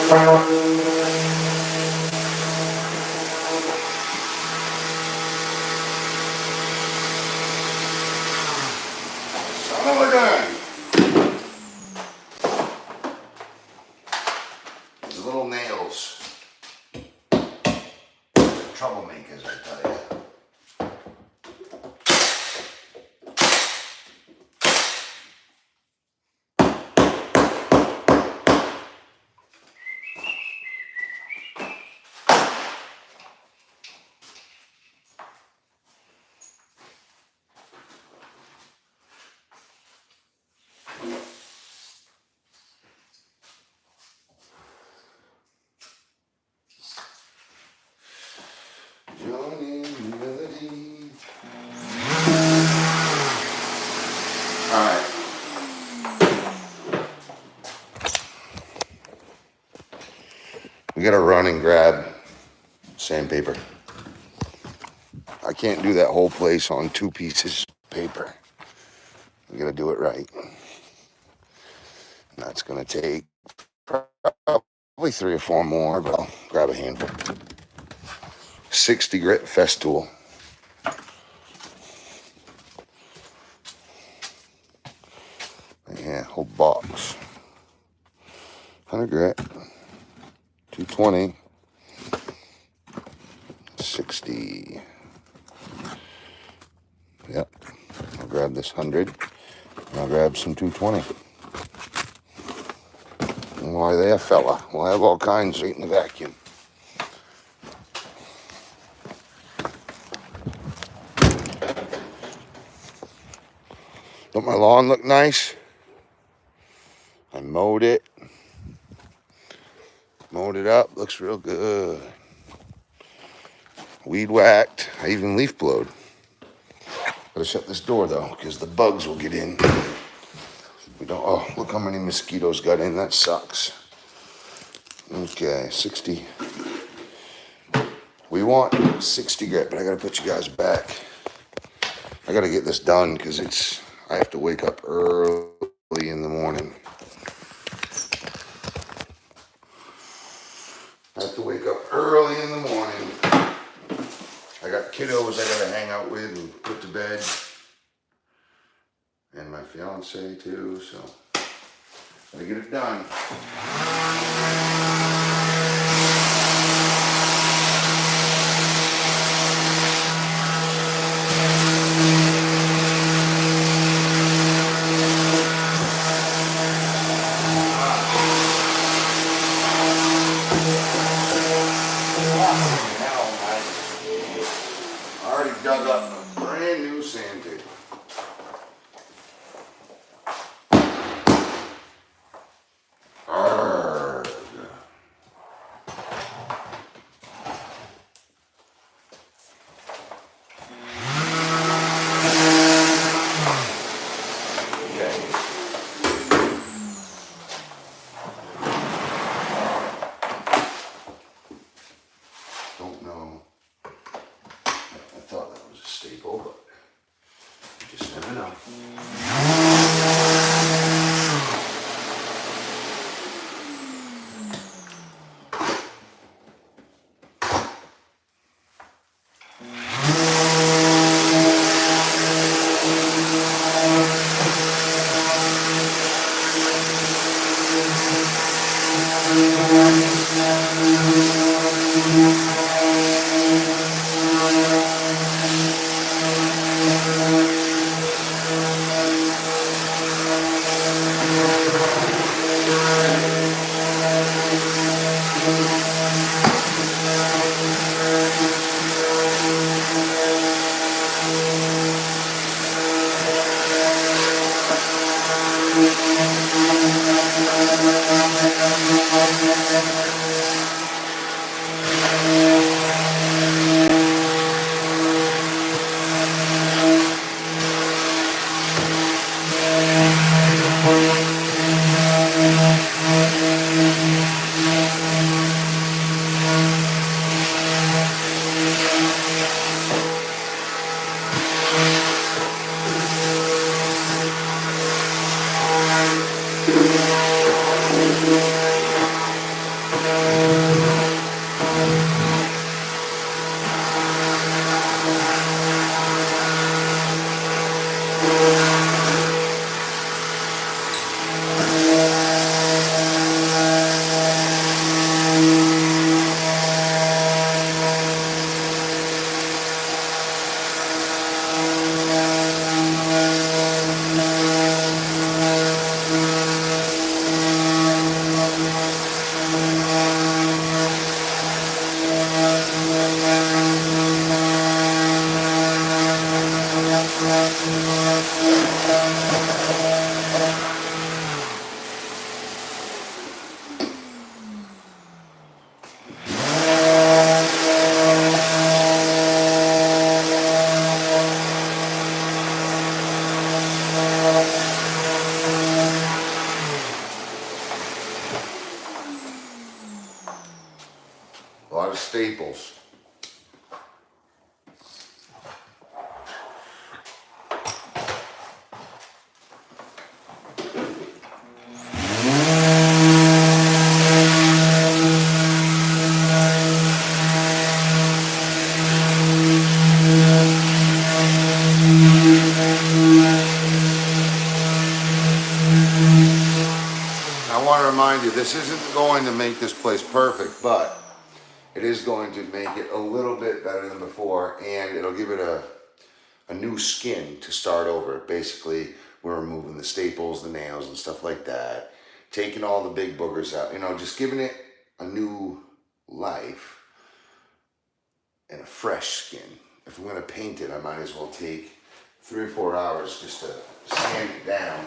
Son of a gun. These little nails. Troublemakers, I tell you. Johnny Melody. Alright. We gotta run and grab sandpaper. I can't do that whole place on 2 pieces of paper. We gotta do it right. And that's gonna take probably 3 or 4 more, but I'll grab a handful. 60 grit Festool. Yeah, whole box. 100 grit. 220. 60. Yep. I'll grab this 100. And I'll grab some 220. And why there, fella? We'll have all kinds right in the vacuum. Don't my lawn look nice? I mowed it. Mowed it up. Looks real good. Weed whacked. I even leaf blowed. Gotta shut this door though, because the bugs will get in. We don't. Oh, look how many mosquitoes got in. That sucks. Okay, 60. We want 60 grit, but I gotta put you guys back. I gotta get this done because I have to wake up early in the morning. I have to wake up early in the morning. I got kiddos I gotta hang out with and put to bed. And my fiance too, so gotta get it done. I already dug up a brand new sandpaper. Arrgh. Okay. Don't know. I thought that was a staple, but you just never know. A lot of staples. I want to remind you, this isn't going to make this place perfect, but it is going to make it a little bit better than before, and it'll give it a new skin to start over. Basically, we're removing the staples, the nails, and stuff like that, taking all the big boogers out, you know, just giving it a new life and a fresh skin. If I'm going to paint it, I might as well take 3 or 4 hours just to sand it down.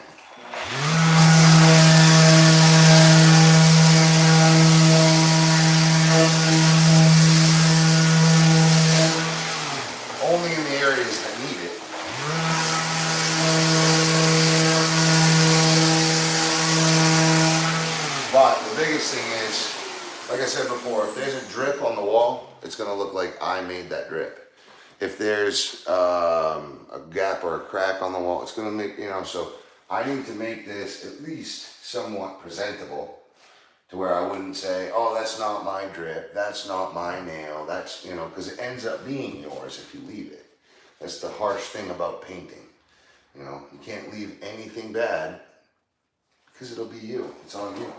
Only in the areas that need it. But the biggest thing is, like I said before, if there's a drip on the wall, it's going to look like I made that drip. If there's a gap or a crack on the wall, it's going to make, you know, so I need to make this at least somewhat presentable to where I wouldn't say, oh, that's not my drip, that's not my nail, that's, you know, because it ends up being yours if you leave it. That's the harsh thing about painting. You know, you can't leave anything bad because it'll be you. It's on you.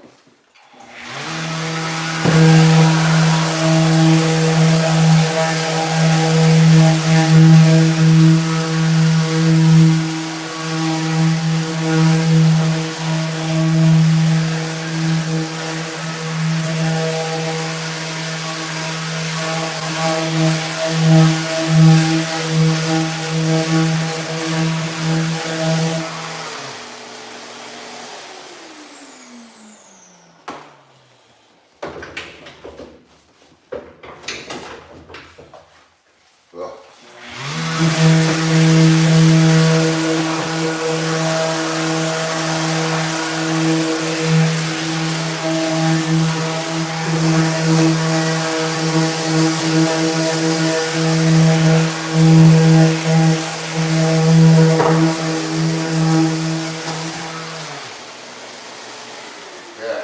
Ugh. Yeah.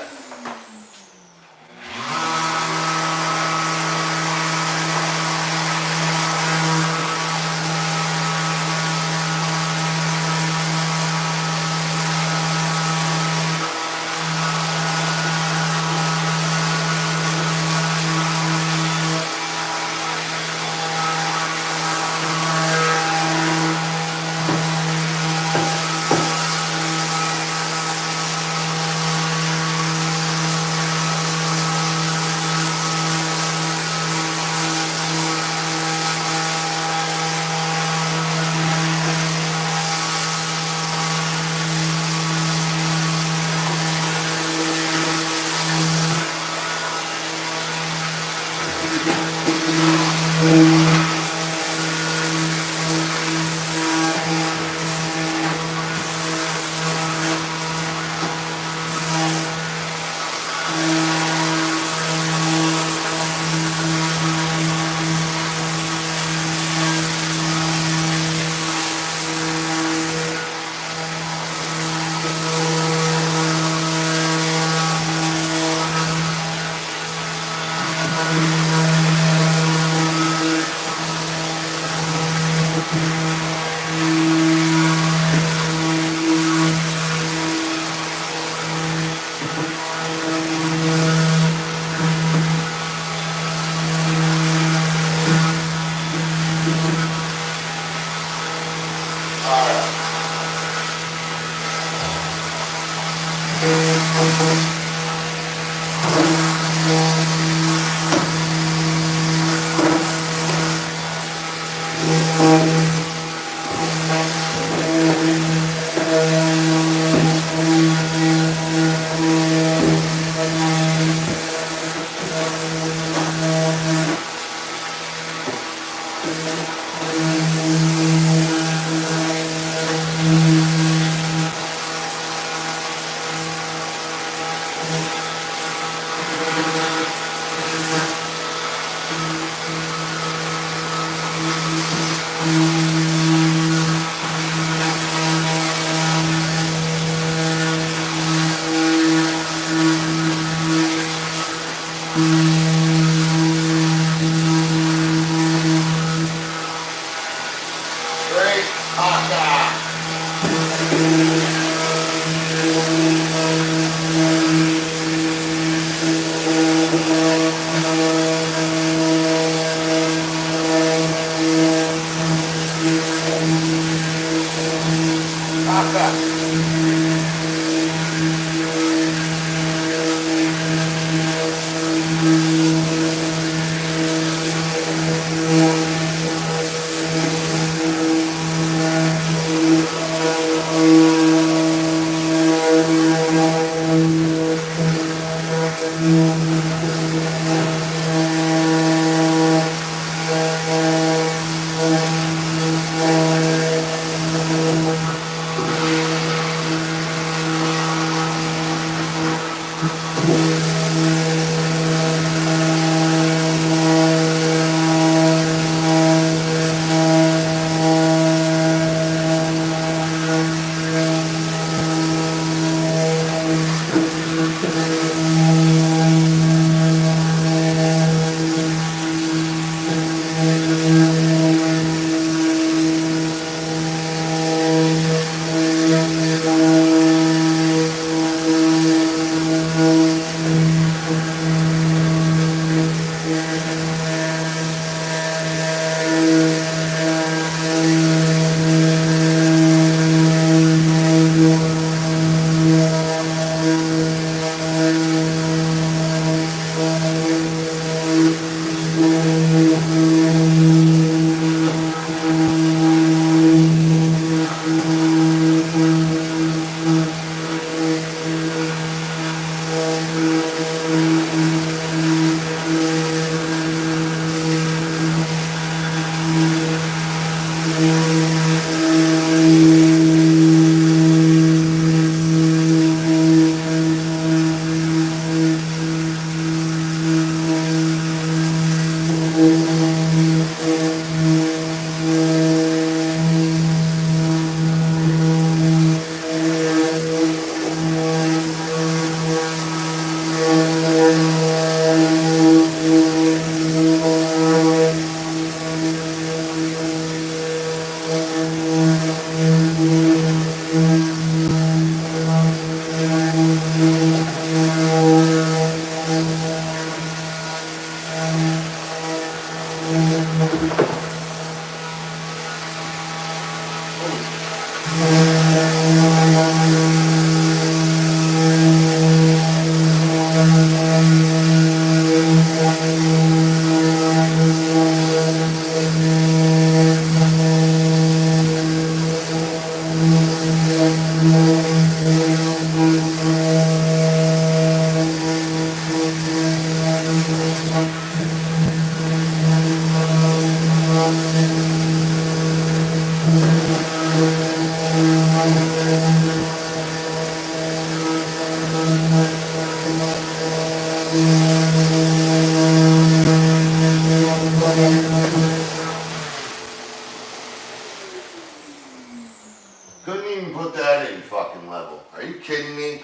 Couldn't even put that in fucking level. Are you kidding me?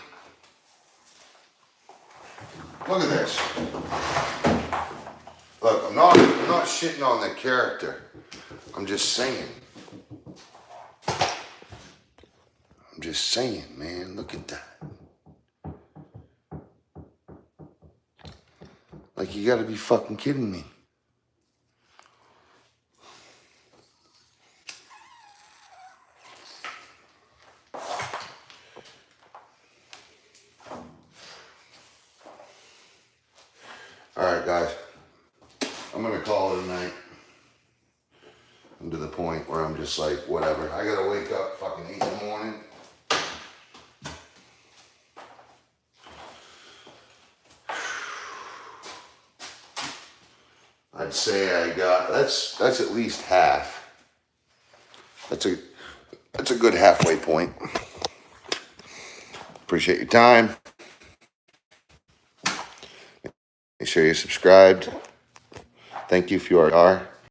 Look at this. Look, I'm not shitting on the character. I'm just saying. I'm just saying, man. Look at that. Like, you gotta be fucking kidding me. Alright, guys. I'm gonna call it a night. I'm to the point where I'm just like, whatever. I gotta wake up fucking 8 in the morning. I'd say I got, that's at least half. That's a good halfway point. Appreciate your time. Make sure you're subscribed. Thank you if you are.